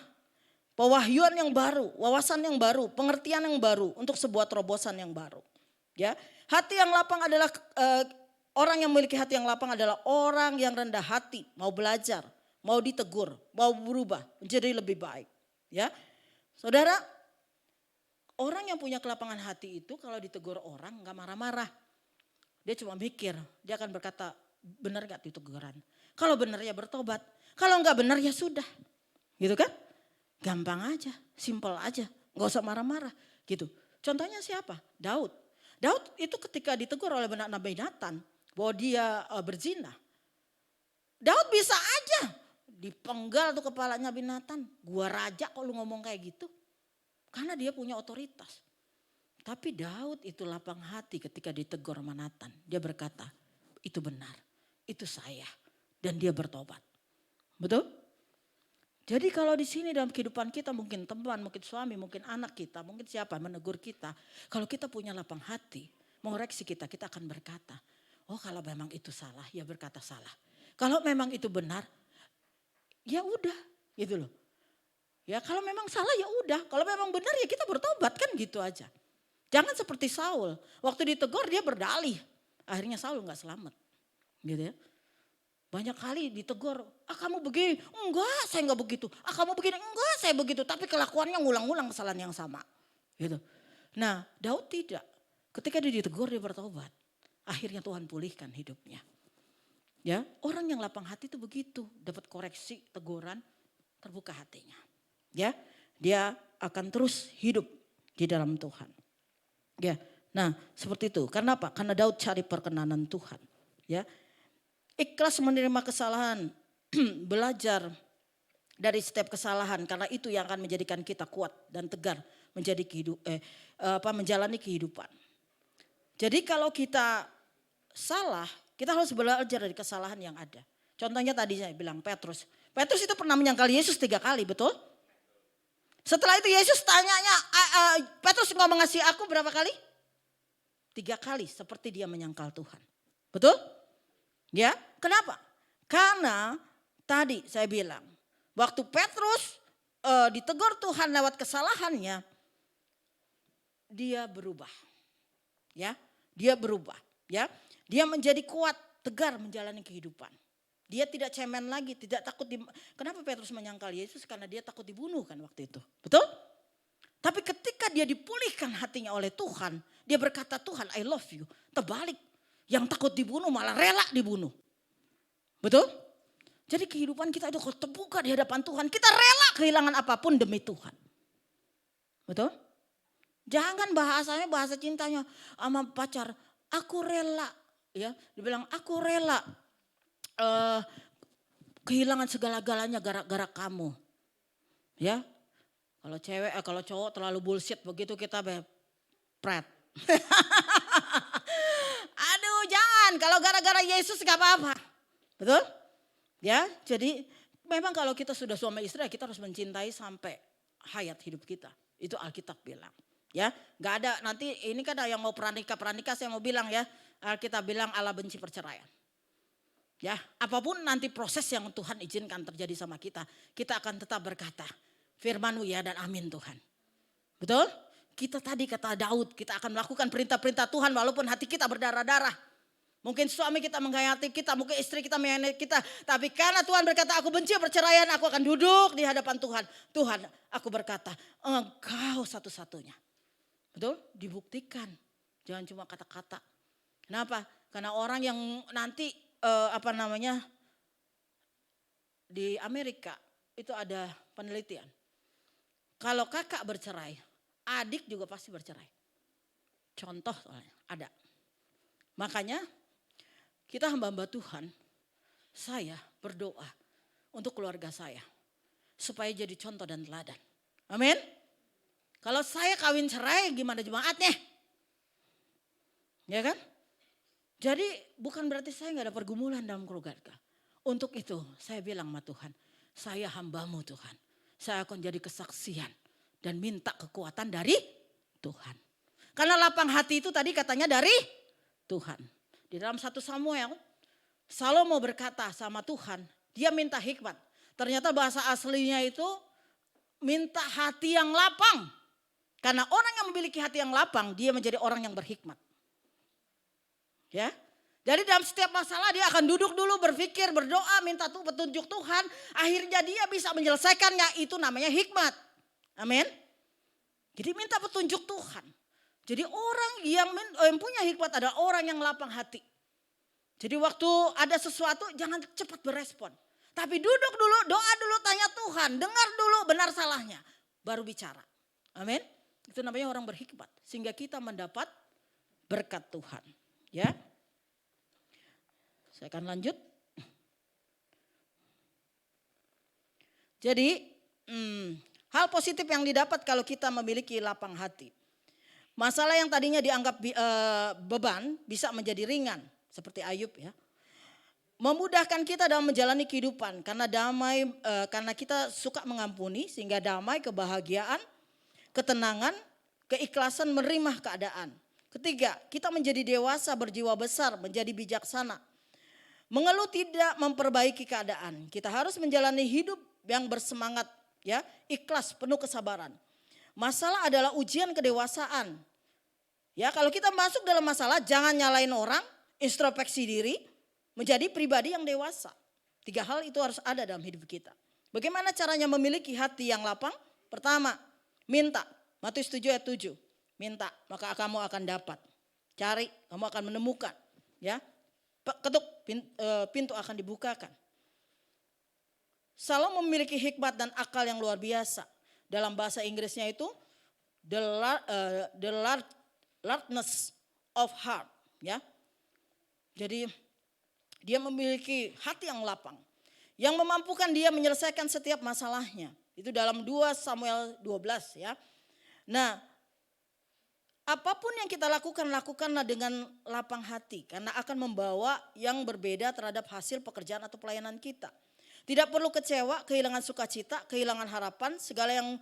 Pewahyuan yang baru, wawasan yang baru, pengertian yang baru untuk sebuah terobosan yang baru. Ya. Hati yang lapang adalah orang yang memiliki hati yang lapang adalah orang yang rendah hati, mau belajar, mau ditegur, mau berubah menjadi lebih baik. Ya, saudara, orang yang punya kelapangan hati itu kalau ditegur orang nggak marah-marah, dia cuma mikir, dia akan berkata benar nggak diteguran. Kalau benar ya bertobat, kalau nggak benar ya sudah, gitu kan? Gampang aja, simpel aja, nggak usah marah-marah, gitu. Contohnya siapa? Daud. Daud itu ketika ditegur oleh Nabi Nathan bahwa dia berzina. Daud bisa aja dipenggal tuh kepalanya binatang. Gua raja kok lu ngomong kayak gitu. Karena dia punya otoritas. Tapi Daud itu lapang hati ketika ditegur sama Nathan. Dia berkata, itu benar, itu saya. Dan dia bertobat. Betul? Jadi kalau di sini dalam kehidupan kita mungkin teman, mungkin suami, mungkin anak kita, mungkin siapa menegur kita. Kalau kita punya lapang hati, mengoreksi kita akan berkata, oh kalau memang itu salah, ya berkata salah. Kalau memang itu benar, ya udah gitu loh. Ya kalau memang salah ya udah, kalau memang benar ya kita bertobat kan gitu aja. Jangan seperti Saul, waktu ditegur dia berdalih, akhirnya Saul gak selamat. Gitu ya. Banyak kali ditegur, kamu begini, enggak saya enggak begitu. Kamu begini, enggak saya begitu. Tapi kelakuannya ngulang-ngulang kesalahan yang sama. Gitu. Nah Daud tidak, ketika dia ditegur dia bertobat. Akhirnya Tuhan pulihkan hidupnya. Ya, orang yang lapang hati itu begitu, dapat koreksi, teguran, terbuka hatinya. Ya, dia akan terus hidup di dalam Tuhan. Ya, nah seperti itu. Karena apa? Karena Daud cari perkenanan Tuhan. Ya, ikhlas menerima kesalahan, belajar dari setiap kesalahan karena itu yang akan menjadikan kita kuat dan tegar menjalani kehidupan. Jadi kalau kita salah, kita harus belajar dari kesalahan yang ada. Contohnya tadi saya bilang Petrus. Petrus itu pernah menyangkal Yesus 3 kali, betul? Setelah itu Yesus tanyanya, Petrus mau mengasihi aku berapa kali? 3 kali seperti dia menyangkal Tuhan. Betul? Ya, kenapa? Karena tadi saya bilang, waktu Petrus ditegur Tuhan lewat kesalahannya, dia berubah. Ya, dia berubah. Ya, dia menjadi kuat, tegar menjalani kehidupan. Dia tidak cemen lagi, tidak takut. Kenapa Petrus menyangkal Yesus? Karena dia takut dibunuh kan waktu itu. Betul? Tapi ketika dia dipulihkan hatinya oleh Tuhan, dia berkata, Tuhan I love you. Terbalik, yang takut dibunuh malah rela dibunuh. Betul? Jadi kehidupan kita itu kalau terbuka di hadapan Tuhan, kita rela kehilangan apapun demi Tuhan. Betul? Jangan bahasanya bahasa cintanya sama pacar, aku rela. Ya, dibilang aku rela kehilangan segala-galanya gara-gara kamu. Ya, kalau cewek, kalau cowok terlalu bullshit begitu kita pret. Aduh jangan, kalau gara-gara Yesus gak apa-apa. Betul? Ya, jadi memang kalau kita sudah suami istri kita harus mencintai sampai hayat hidup kita. Itu Alkitab bilang. Ya, gak ada nanti ini kan ada yang mau pranikah saya mau bilang ya. Alkitab bilang Allah benci perceraian. Ya, apapun nanti proses yang Tuhan izinkan terjadi sama kita akan tetap berkata, firman-Mu ya dan amin Tuhan. Betul? Kita tadi kata Daud, kita akan melakukan perintah-perintah Tuhan walaupun hati kita berdarah-darah. Mungkin suami kita menghayati kita, mungkin istri kita menghayati kita. Tapi karena Tuhan berkata aku benci perceraian, aku akan duduk di hadapan Tuhan. Tuhan, aku berkata, Engkau satu-satunya. Betul? Dibuktikan. Jangan cuma kata-kata. Kenapa? Karena orang yang nanti di Amerika itu ada penelitian. Kalau kakak bercerai, adik juga pasti bercerai. Contoh soalnya ada. Makanya kita hamba-hamba Tuhan, saya berdoa untuk keluarga saya. Supaya jadi contoh dan teladan. Amin. Kalau saya kawin cerai gimana jemaatnya? Ya kan? Jadi bukan berarti saya gak ada pergumulan dalam keluarga. Untuk itu saya bilang sama Tuhan, saya hamba-Mu Tuhan. Saya akan jadi kesaksian dan minta kekuatan dari Tuhan. Karena lapang hati itu tadi katanya dari Tuhan. Di dalam 1 Samuel, Salomo berkata sama Tuhan, dia minta hikmat. Ternyata bahasa aslinya itu minta hati yang lapang. Karena orang yang memiliki hati yang lapang, dia menjadi orang yang berhikmat. Ya, jadi dalam setiap masalah dia akan duduk dulu berpikir, berdoa, minta petunjuk Tuhan. Akhirnya dia bisa menyelesaikannya, itu namanya hikmat. Amin. Jadi minta petunjuk Tuhan. Jadi orang yang punya hikmat adalah orang yang lapang hati. Jadi waktu ada sesuatu jangan cepat berespon. Tapi duduk dulu, doa dulu, tanya Tuhan. Dengar dulu benar salahnya. Baru bicara. Amin. Itu namanya orang berhikmat. Sehingga kita mendapat berkat Tuhan. Ya, saya akan lanjut. Jadi hal positif yang didapat kalau kita memiliki lapang hati. Masalah yang tadinya dianggap beban bisa menjadi ringan. Seperti Ayub ya. Memudahkan kita dalam menjalani kehidupan. Karena damai, karena kita suka mengampuni. Sehingga damai, kebahagiaan, ketenangan, keikhlasan menerima keadaan. Ketiga, kita menjadi dewasa, berjiwa besar, menjadi bijaksana. Mengeluh tidak memperbaiki keadaan. Kita harus menjalani hidup yang bersemangat, ya, ikhlas, penuh kesabaran. Masalah adalah ujian kedewasaan. Ya, kalau kita masuk dalam masalah, jangan nyalain orang, introspeksi diri, menjadi pribadi yang dewasa. 3 hal itu harus ada dalam hidup kita. Bagaimana caranya memiliki hati yang lapang? Pertama, minta. Matius 7 ayat 7. Minta, maka kamu akan dapat. Cari, kamu akan menemukan. Ya, ketuk, pintu akan dibukakan. Salomo memiliki hikmat dan akal yang luar biasa. Dalam bahasa Inggrisnya itu the largeness of heart. Ya, jadi dia memiliki hati yang lapang, yang memampukan dia menyelesaikan setiap masalahnya. Itu dalam 2 Samuel 12 ya. Nah, apapun yang kita lakukan, lakukanlah dengan lapang hati. Karena akan membawa yang berbeda terhadap hasil pekerjaan atau pelayanan kita. Tidak perlu kecewa, kehilangan sukacita, kehilangan harapan. Segala yang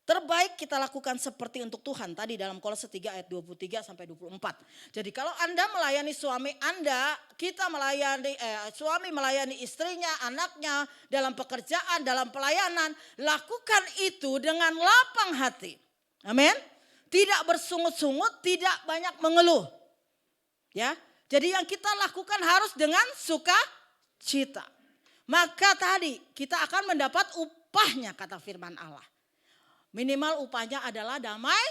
terbaik kita lakukan seperti untuk Tuhan. Tadi dalam Kolose 3 ayat 23 sampai 24. Jadi kalau Anda melayani suami Anda, kita melayani suami melayani istrinya, anaknya dalam pekerjaan, dalam pelayanan, lakukan itu dengan lapang hati. Amin. Tidak bersungut-sungut, tidak banyak mengeluh. Ya. Jadi yang kita lakukan harus dengan sukacita. Maka tadi kita akan mendapat upahnya kata firman Allah. Minimal upahnya adalah damai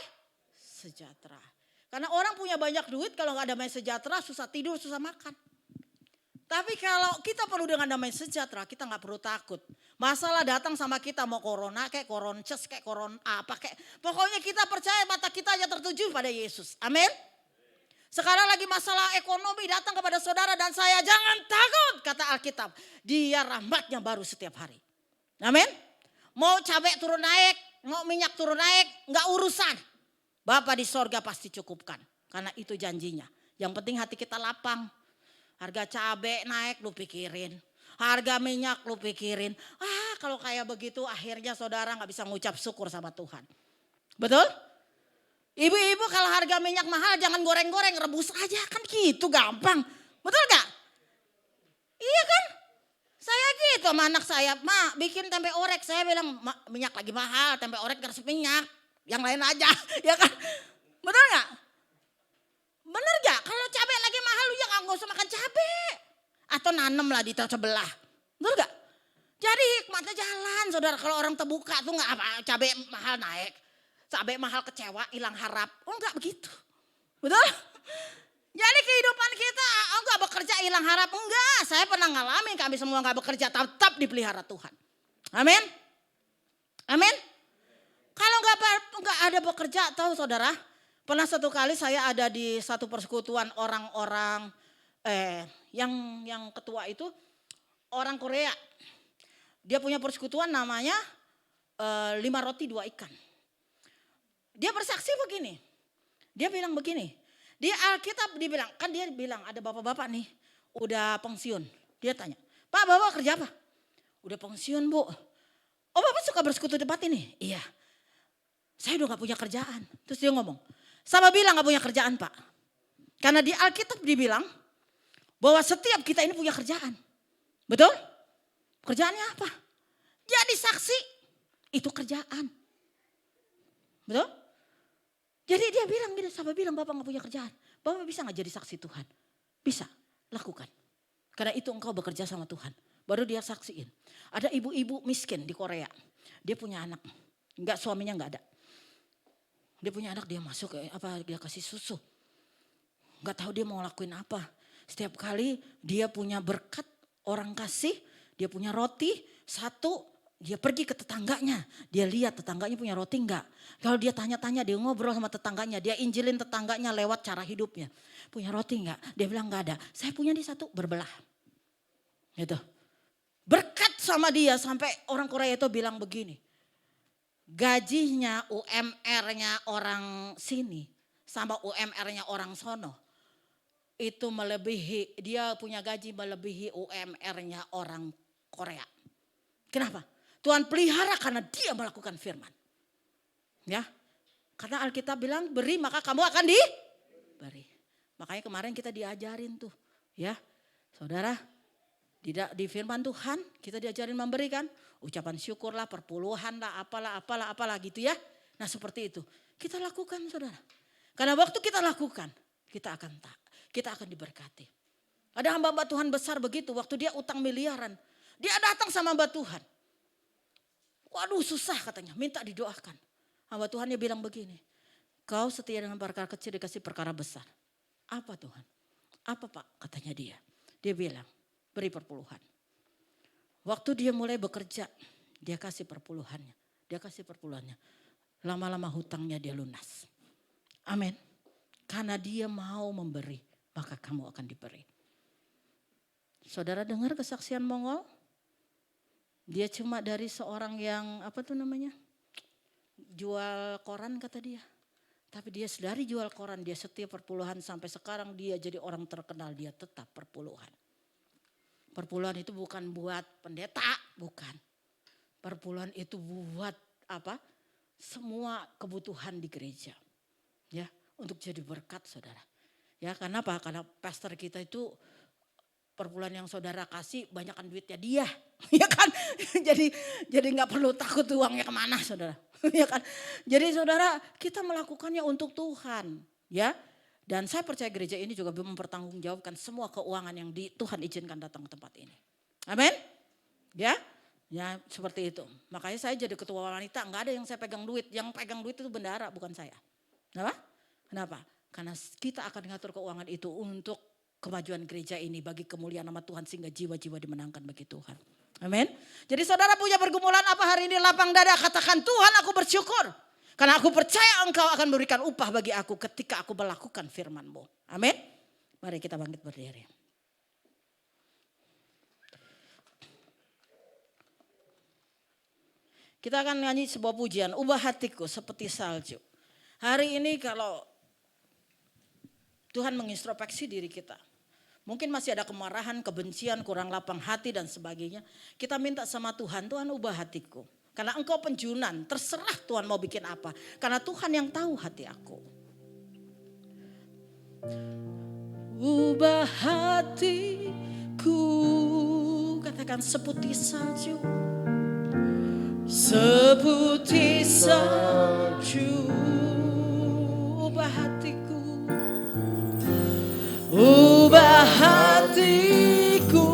sejahtera. Karena orang punya banyak duit kalau nggak damai sejahtera susah tidur, susah makan. Tapi kalau kita perlu dengan damai sejahtera kita nggak perlu takut. Masalah datang sama kita mau corona kayak koronces kayak koron apa kayak. Pokoknya kita percaya mata kita aja tertuju pada Yesus. Amin. Sekarang lagi masalah ekonomi datang kepada saudara dan saya, jangan takut kata Alkitab. Dia rahmatnya baru setiap hari. Amin. Mau cabai turun naik, mau minyak turun naik, nggak urusan. Bapa di sorga pasti cukupkan. Karena itu janjinya. Yang penting hati kita lapang. Harga cabai naik lu pikirin. Harga minyak lu pikirin. Kalau kayak begitu akhirnya saudara nggak bisa ngucap syukur sama Tuhan. Betul? Ibu-ibu kalau harga minyak mahal jangan goreng-goreng, rebus aja kan gitu gampang. Betul gak? Iya kan? Saya gitu sama anak saya, Ma bikin tempe orek. Saya bilang minyak lagi mahal, tempe orek gak harus minyak. Yang lain aja, ya kan? Betul gak? Bener gak? Kalau cabai lagi mahal lu ya gak usah makan cabai. Atau nanem lah di sebelah. Betul gak? Jadi hikmatnya jalan saudara. Kalau orang terbuka tuh gak apa cabai mahal naik. Cabai mahal kecewa, hilang harap. Oh enggak begitu. Betul? Jadi kehidupan kita enggak bekerja hilang harap. Enggak, saya pernah ngalamin kami semua enggak bekerja tetap dipelihara Tuhan. Amin. Amin. Kalau enggak ada bekerja tahu saudara. Pernah satu kali saya ada di satu persekutuan orang-orang yang ketua itu orang Korea. Dia punya persekutuan namanya 5 roti 2 ikan. Dia bersaksi begini. Dia bilang begini. Di Alkitab dibilang, kan dia bilang ada bapak-bapak nih udah pensiun. Dia tanya, Pak bapak kerja apa? Udah pensiun bu. Oh bapak suka bersekutu di tempat ini? Iya. Saya udah gak punya kerjaan. Terus dia ngomong, sama bilang gak punya kerjaan pak. Karena di Alkitab dibilang bahwa setiap kita ini punya kerjaan. Betul? Kerjaannya apa? Jadi saksi itu kerjaan. Betul? Jadi dia bilang gini, sama bilang bapak gak punya kerjaan. Bapak bisa gak jadi saksi Tuhan? Bisa, lakukan. Karena itu engkau bekerja sama Tuhan. Baru dia saksiin. Ada ibu-ibu miskin di Korea. Dia punya anak. Enggak, suaminya enggak ada. Dia punya anak, dia masuk dia kasih susu. Enggak tahu dia mau lakuin apa. Setiap kali dia punya berkat, orang kasih, dia punya roti, satu, dia pergi ke tetangganya. Dia lihat tetangganya punya roti enggak. Kalau dia tanya-tanya, dia ngobrol sama tetangganya. Dia injilin tetangganya lewat cara hidupnya. Punya roti enggak? Dia bilang enggak ada. Saya punya di satu, berbelah. Gitu. Berkat sama dia sampai orang Korea itu bilang begini. Gajinya UMR-nya orang sini sama UMR-nya orang sono. Itu melebihi, dia punya gaji melebihi UMR-nya orang Korea. Kenapa? Tuhan pelihara karena dia melakukan firman. Ya. Karena Alkitab bilang beri maka kamu akan diberi. Makanya kemarin kita diajarin tuh. Ya. Saudara. Di firman Tuhan kita diajarin memberikan. Ucapan syukur lah, perpuluhan lah, apalah gitu ya. Nah seperti itu. Kita lakukan saudara. Karena waktu kita lakukan. Kita akan diberkati. Ada hamba-hamba Tuhan besar begitu. Waktu dia utang miliaran. Dia datang sama hamba Tuhan. Waduh susah katanya, minta didoakan. Hamba Tuhan dia bilang begini, kau setia dengan perkara kecil dikasih perkara besar. Apa Tuhan? Apa Pak? Katanya dia. Dia bilang, beri perpuluhan. Waktu dia mulai bekerja, dia kasih perpuluhannya. Lama-lama hutangnya dia lunas. Amin. Karena dia mau memberi, maka kamu akan diberi. Saudara dengar kesaksian Mongol? Dia cuma dari seorang yang jual koran kata dia. Tapi dia dari jual koran, dia setia perpuluhan sampai sekarang dia jadi orang terkenal, dia tetap perpuluhan. Perpuluhan itu bukan buat pendeta, bukan. Perpuluhan itu buat apa? Semua kebutuhan di gereja. Ya, untuk jadi berkat saudara. Ya, kenapa? Karena pastor kita itu perpuluhan yang saudara kasih banyakkan duitnya dia. Ya kan? Jadi nggak perlu takut uangnya kemana saudara. Ya kan? Jadi saudara, kita melakukannya untuk Tuhan, ya. Dan saya percaya gereja ini juga mempertanggungjawabkan semua keuangan yang Tuhan izinkan datang ke tempat ini. Amin. Ya. Ya, seperti itu. Makanya saya jadi ketua wanita, enggak ada yang saya pegang duit. Yang pegang duit itu bendahara, bukan saya. Kenapa? Karena kita akan ngatur keuangan itu untuk kemajuan gereja ini, bagi kemuliaan nama Tuhan, sehingga jiwa-jiwa dimenangkan bagi Tuhan. Amin. Jadi saudara punya pergumulan apa hari ini, lapang dada, katakan Tuhan aku bersyukur. Karena aku percaya Engkau akan memberikan upah bagi aku ketika aku melakukan firman-Mu. Amin. Mari kita bangkit berdiri. Kita akan nyanyi sebuah pujian, ubah hatiku seperti salju. Hari ini kalau Tuhan mengintrospeksi diri kita, mungkin masih ada kemarahan, kebencian, kurang lapang hati dan sebagainya. Kita minta sama Tuhan, Tuhan ubah hatiku. Karena Engkau penjunan, terserah Tuhan mau bikin apa. Karena Tuhan yang tahu hati aku. Ubah hatiku, katakan seputih salju. Seputih salju, ubah hatiku. Ubah hatiku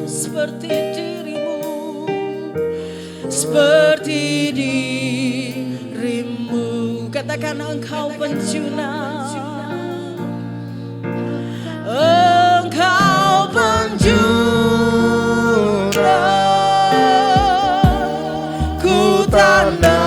seperti dirimu, seperti dirimu. Katakan Engkau penjunan, Engkau penjunan. Ku tanda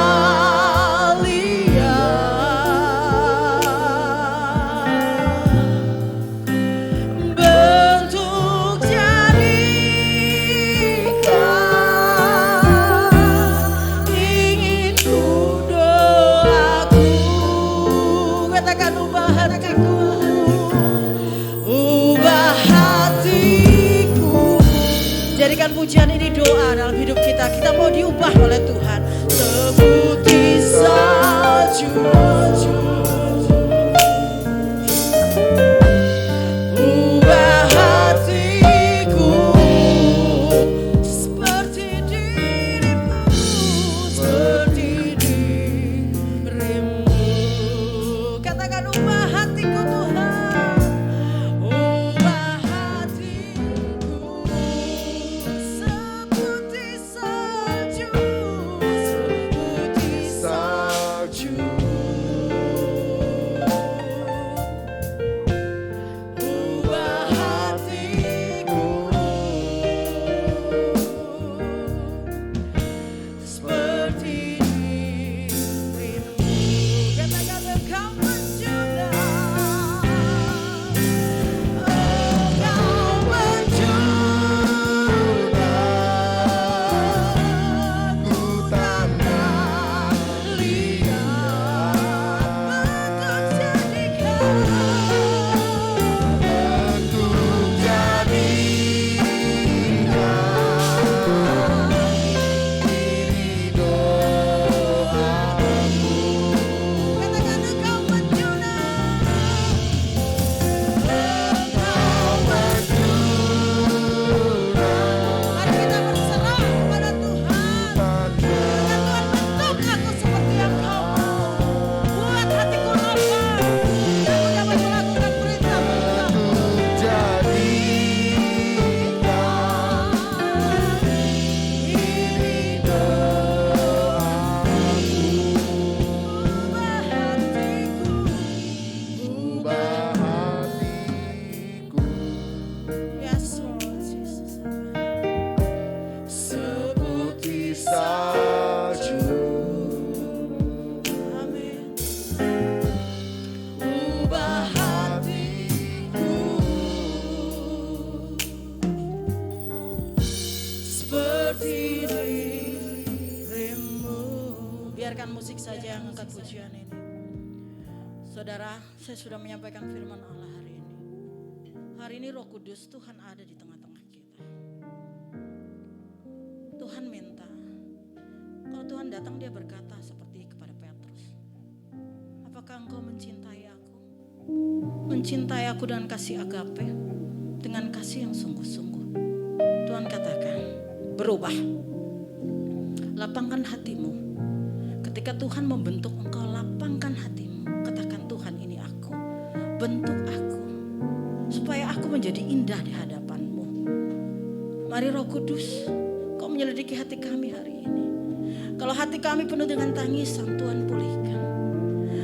pujian ini doa dalam hidup kita. Kita mau diubah oleh Tuhan. Seputih salju, ubah hatiku seperti dirimu, seperti dirimu. Katakan ubah hatiku Tuhan. biarkan musik saja yang angkat pujian ini. Saudara, saya sudah menyampaikan firman Allah hari ini. Hari ini Roh Kudus Tuhan ada di tengah-tengah kita. Tuhan minta, kalau Tuhan datang dia berkata seperti kepada Petrus, apakah engkau mencintai aku? Mencintai aku dengan kasih agape, dengan kasih yang sungguh-sungguh. Tuhan katakan, berubah. Lapangkan hatimu. Ketika Tuhan membentuk engkau, lapangkan hatimu. Katakan, Tuhan ini aku. Bentuk aku. Supaya aku menjadi indah di hadapan-Mu. Mari Roh Kudus, Kau menyelidiki hati kami hari ini. Kalau hati kami penuh dengan tangisan, Tuhan pulihkan.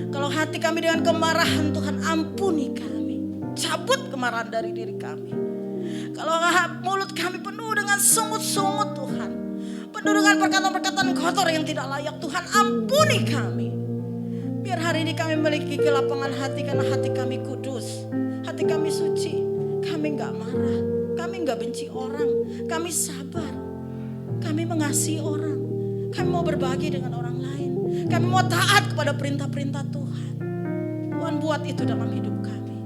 Kalau hati kami dengan kemarahan, Tuhan ampuni kami. Cabut kemarahan dari diri kami. Kalau mulut kami penuh dengan sungut-sungut, Tuhan, penuh dengan perkataan-perkataan kotor yang tidak layak, Tuhan ampuni kami. Biar hari ini kami memiliki kelapangan hati, karena hati kami kudus, hati kami suci. Kami gak marah, kami gak benci orang, kami sabar, kami mengasihi orang, kami mau berbagi dengan orang lain, kami mau taat kepada perintah-perintah Tuhan. Tuhan buat itu dalam hidup kami.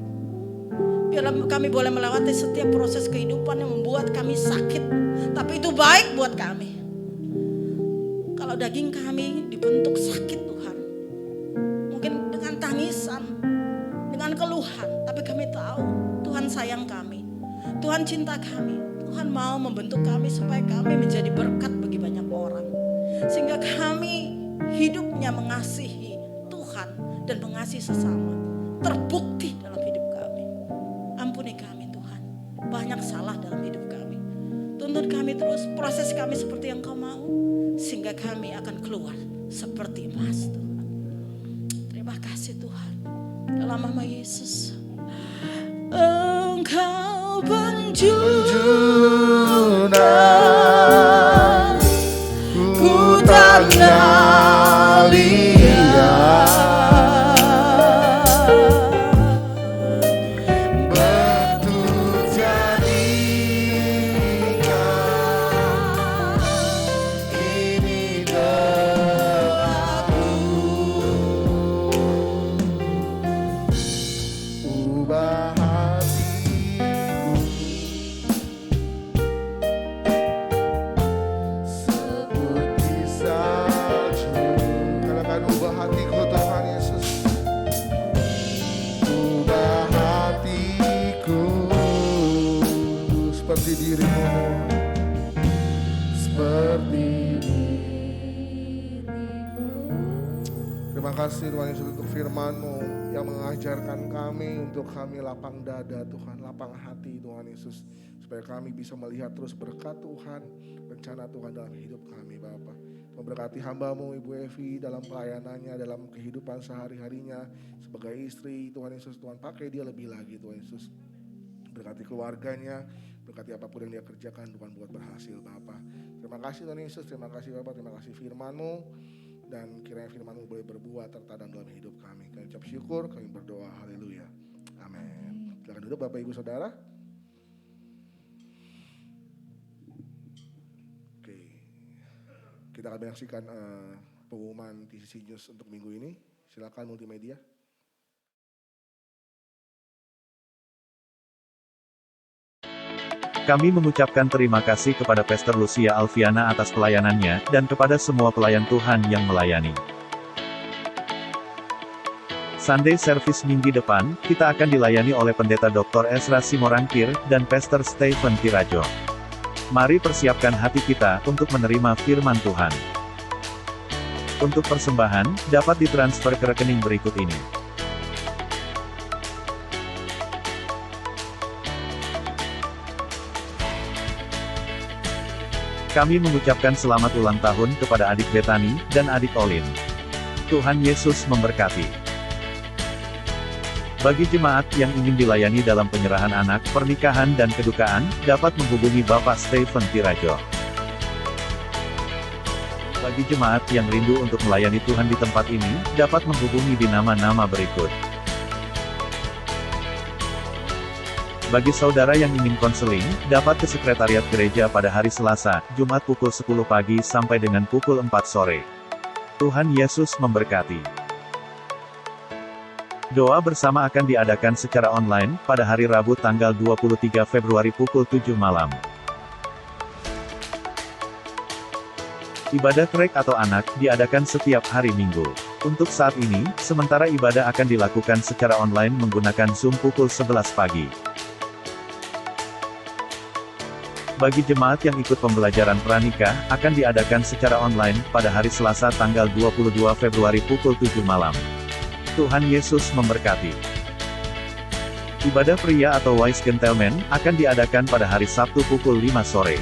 Biar kami boleh melewati setiap proses kehidupan yang membuat kami sakit, tapi itu baik buat kami. Kalau daging kami dibentuk sakit, Tuhan, mungkin dengan tangisan, dengan keluhan, tapi kami tahu Tuhan sayang kami, Tuhan cinta kami, Tuhan mau membentuk kami supaya kami menjadi berkat bagi banyak orang, sehingga kami hidupnya mengasihi Tuhan dan mengasihi sesama terbukti dalam hidup kami. Ampuni kami Tuhan, banyak salah dalam hidup kami. Tuntun kami terus, proses kami seperti yang Kau mau, sehingga kami akan keluar seperti emas, Tuhan. Terima kasih Tuhan. Dalam nama Yesus. Engkau penjuna, ku tak lihat. Terima kasih Tuhan Yesus untuk firman-Mu yang mengajarkan kami untuk kami lapang dada Tuhan, lapang hati Tuhan Yesus. Supaya kami bisa melihat terus berkat Tuhan, rencana Tuhan dalam hidup kami Bapa. Memberkati hamba-Mu Ibu Evi dalam pelayanannya, dalam kehidupan sehari-harinya. Sebagai istri Tuhan Yesus, Tuhan pakai dia lebih lagi Tuhan Yesus. Berkati keluarganya, berkati apapun yang dia kerjakan Tuhan buat berhasil Bapa. Terima kasih Tuhan Yesus, terima kasih Bapa, terima kasih firman-Mu. Dan kiranya firman-Mu boleh berbuah tertanam dalam hidup kami. Kami ucap syukur, kami berdoa, haleluya, amin. Silakan duduk Bapak Ibu Saudara. Oke, kita akan menyaksikan pengumuman TCC News untuk minggu ini. Silakan multimedia. Kami mengucapkan terima kasih kepada Pastor Lucia Alfiana atas pelayanannya, dan kepada semua pelayan Tuhan yang melayani. Sunday Service minggu depan, kita akan dilayani oleh Pendeta Dr. Ezra Simorangkir, dan Pastor Stephen Tirajo. Mari persiapkan hati kita untuk menerima firman Tuhan. Untuk persembahan, dapat ditransfer ke rekening berikut ini. Kami mengucapkan selamat ulang tahun kepada adik Betani dan adik Olin. Tuhan Yesus memberkati. Bagi jemaat yang ingin dilayani dalam penyerahan anak, pernikahan dan kedukaan, dapat menghubungi Bapak Stephen Tirajo. Bagi jemaat yang rindu untuk melayani Tuhan di tempat ini, dapat menghubungi di nama-nama berikut. Bagi saudara yang ingin konseling, dapat ke sekretariat gereja pada hari Selasa, Jumat pukul 10 pagi sampai dengan pukul 4 sore. Tuhan Yesus memberkati. Doa bersama akan diadakan secara online pada hari Rabu tanggal 23 Februari pukul 7 malam. Ibadah trek atau anak diadakan setiap hari Minggu. Untuk saat ini, sementara ibadah akan dilakukan secara online menggunakan Zoom pukul 11 pagi. Bagi jemaat yang ikut pembelajaran pranikah, akan diadakan secara online pada hari Selasa tanggal 22 Februari pukul 7 malam. Tuhan Yesus memberkati. Ibadah pria atau wise gentleman akan diadakan pada hari Sabtu pukul 5 sore.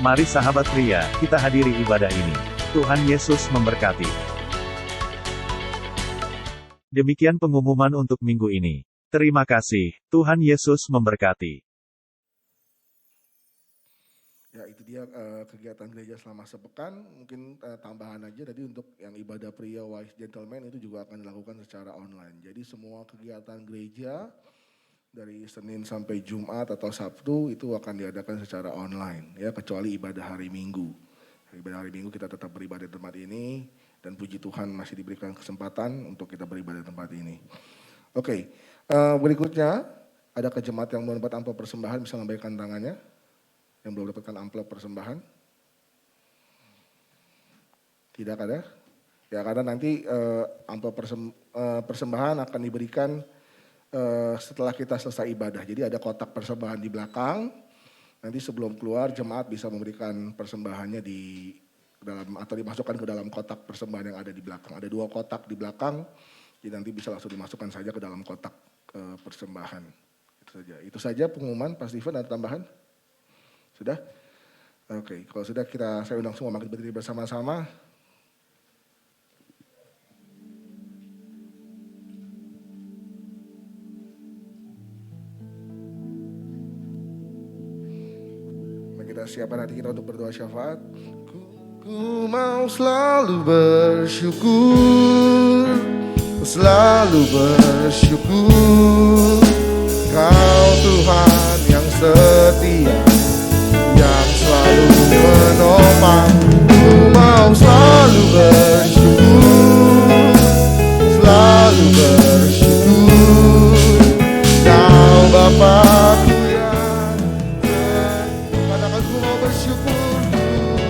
Mari sahabat pria, kita hadiri ibadah ini. Tuhan Yesus memberkati. Demikian pengumuman untuk minggu ini. Terima kasih. Tuhan Yesus memberkati. Ya itu dia kegiatan gereja selama sepekan. Mungkin tambahan aja tadi untuk yang ibadah pria wise gentleman itu juga akan dilakukan secara online. Jadi semua kegiatan gereja dari Senin sampai Jumat atau Sabtu itu akan diadakan secara online ya, kecuali ibadah hari Minggu. Ibadah hari Minggu kita tetap beribadah di tempat ini dan puji Tuhan masih diberikan kesempatan untuk kita beribadah di tempat ini. Oke, berikutnya ada jemaat yang belum dapat amplop persembahan bisa lambaikan tangannya. Yang belum dapatkan amplop persembahan? Tidak ada? Ya karena nanti amplop persembahan akan diberikan setelah kita selesai ibadah. Jadi ada kotak persembahan di belakang. Nanti sebelum keluar jemaat bisa memberikan persembahannya di dalam atau dimasukkan ke dalam kotak persembahan yang ada di belakang. Ada 2 kotak di belakang. Jadi nanti bisa langsung dimasukkan saja ke dalam kotak persembahan. Itu saja pengumuman. Pak Steven ada tambahan? Sudah? Oke, kalau sudah saya undang semua mari berdiri bersama-sama. Mari kita siapkan hati kita untuk berdoa syafaat. Ku mau selalu bersyukur, selalu bersyukur. Kau Tuhan yang setia, yang selalu menopang. Ku mau selalu bersyukur, selalu bersyukur. Kau Bapa-Ku yang katakan ku mau bersyukur,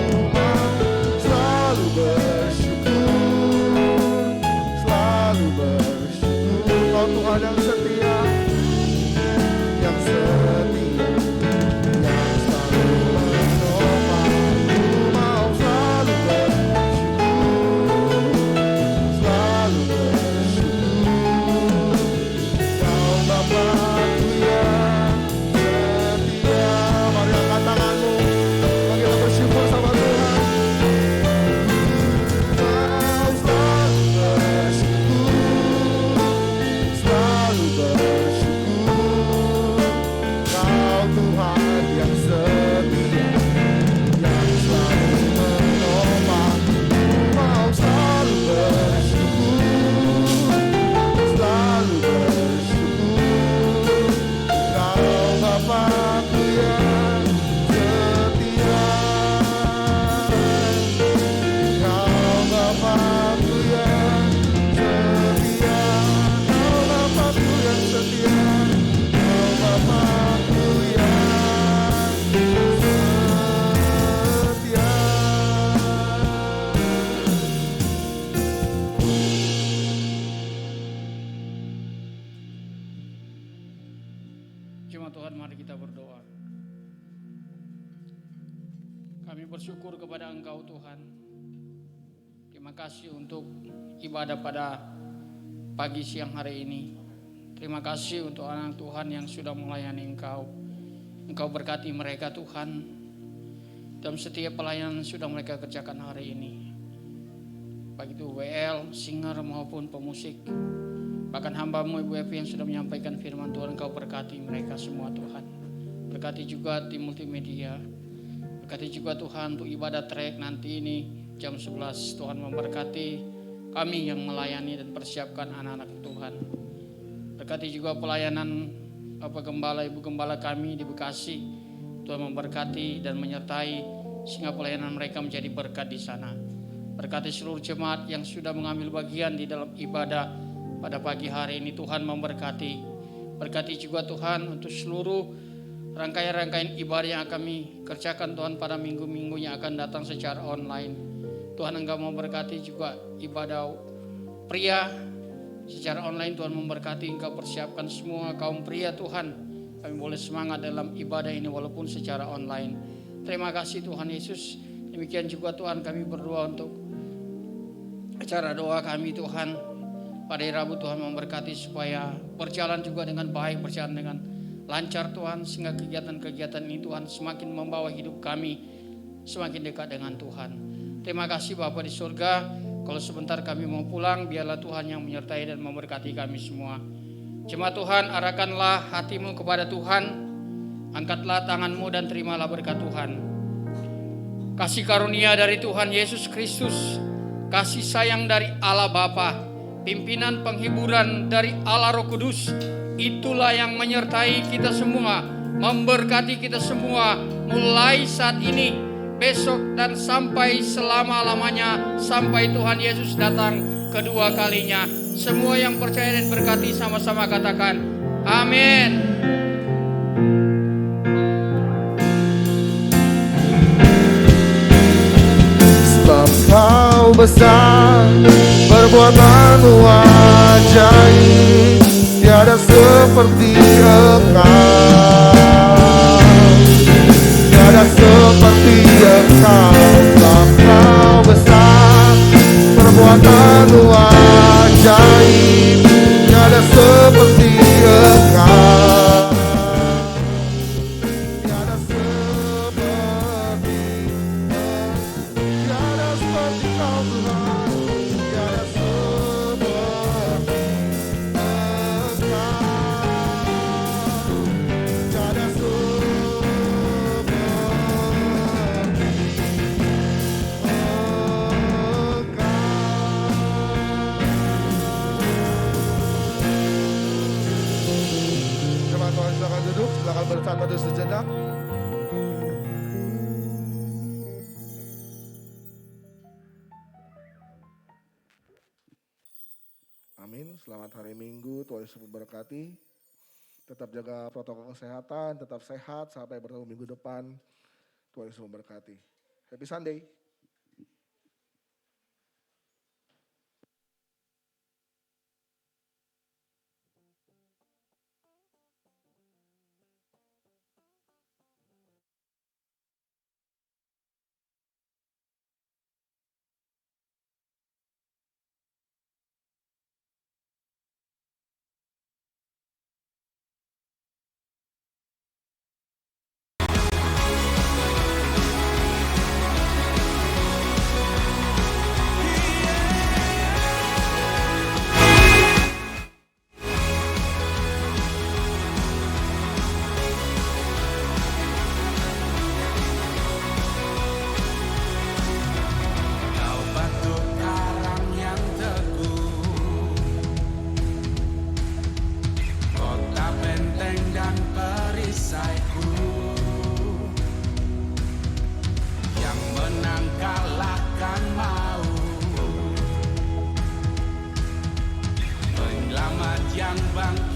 ku mau selalu bersyukur, selalu bersyukur. Kau Tuhan yang setia, yang setia. Jemaat Tuhan, mari kita berdoa. Kami bersyukur kepada Engkau Tuhan. Terima kasih untuk ibadah pada pagi siang hari ini. Terima kasih untuk anak Tuhan yang sudah melayani Engkau. Engkau berkati mereka Tuhan, dalam setiap pelayanan sudah mereka kerjakan hari ini. Baik itu WL, singer maupun pemusik. Bahkan hamba-Mu Ibu Evi yang sudah menyampaikan firman Tuhan, Engkau berkati mereka semua Tuhan. Berkati juga tim multimedia. Berkati juga Tuhan untuk ibadah trek nanti ini jam 11. Tuhan memberkati kami yang melayani dan persiapkan anak-anak Tuhan. Berkati juga pelayanan Bapak Gembala, Ibu Gembala kami di Bekasi. Tuhan memberkati dan menyertai sehingga pelayanan mereka menjadi berkat di sana. Berkati seluruh jemaat yang sudah mengambil bagian di dalam ibadah pada pagi hari ini. Tuhan memberkati. Berkati juga Tuhan untuk seluruh rangkaian-rangkaian ibadah yang kami kerjakan Tuhan pada minggu-minggu yang akan datang secara online. Tuhan Engkau memberkati juga ibadah pria secara online. Tuhan memberkati, Engkau persiapkan semua kaum pria Tuhan. Kami boleh semangat dalam ibadah ini walaupun secara online. Terima kasih Tuhan Yesus. Demikian juga Tuhan kami berdoa untuk acara doa kami Tuhan. Pada hari Rabu Tuhan memberkati supaya berjalan juga dengan baik, berjalan dengan lancar Tuhan. Sehingga kegiatan-kegiatan ini Tuhan semakin membawa hidup kami semakin dekat dengan Tuhan. Terima kasih Bapa di surga. Kalau sebentar kami mau pulang, biarlah Tuhan yang menyertai dan memberkati kami semua. Jemaat Tuhan, arahkanlah hatimu kepada Tuhan. Angkatlah tanganmu dan terimalah berkat Tuhan. Kasih karunia dari Tuhan Yesus Kristus, kasih sayang dari Allah Bapa, pimpinan penghiburan dari Allah Roh Kudus, itulah yang menyertai kita semua, memberkati kita semua mulai saat ini, besok dan sampai selama-lamanya, sampai Tuhan Yesus datang kedua kalinya. Semua yang percaya dan berkati sama-sama katakan amin. Sebab Kau besar, perbuatanmu ajaib, tiada seperti Engkau, tiada seperti Engkau. Sebab Kau besar, perbuatanmu ajaib, tiada seperti Engkau, tiada seperti Kau Tuhan, tiada seperti Engkau, tiada Jemaat Tuhan silakan duduk, silakan bersatu sejenak. Amin. Selamat hari Minggu, Tuhan Yesus memberkati. Tetap jaga protokol kesehatan, tetap sehat sampai bertemu minggu depan. Tuhan Yesus memberkati. Happy Sunday. Yang bangkit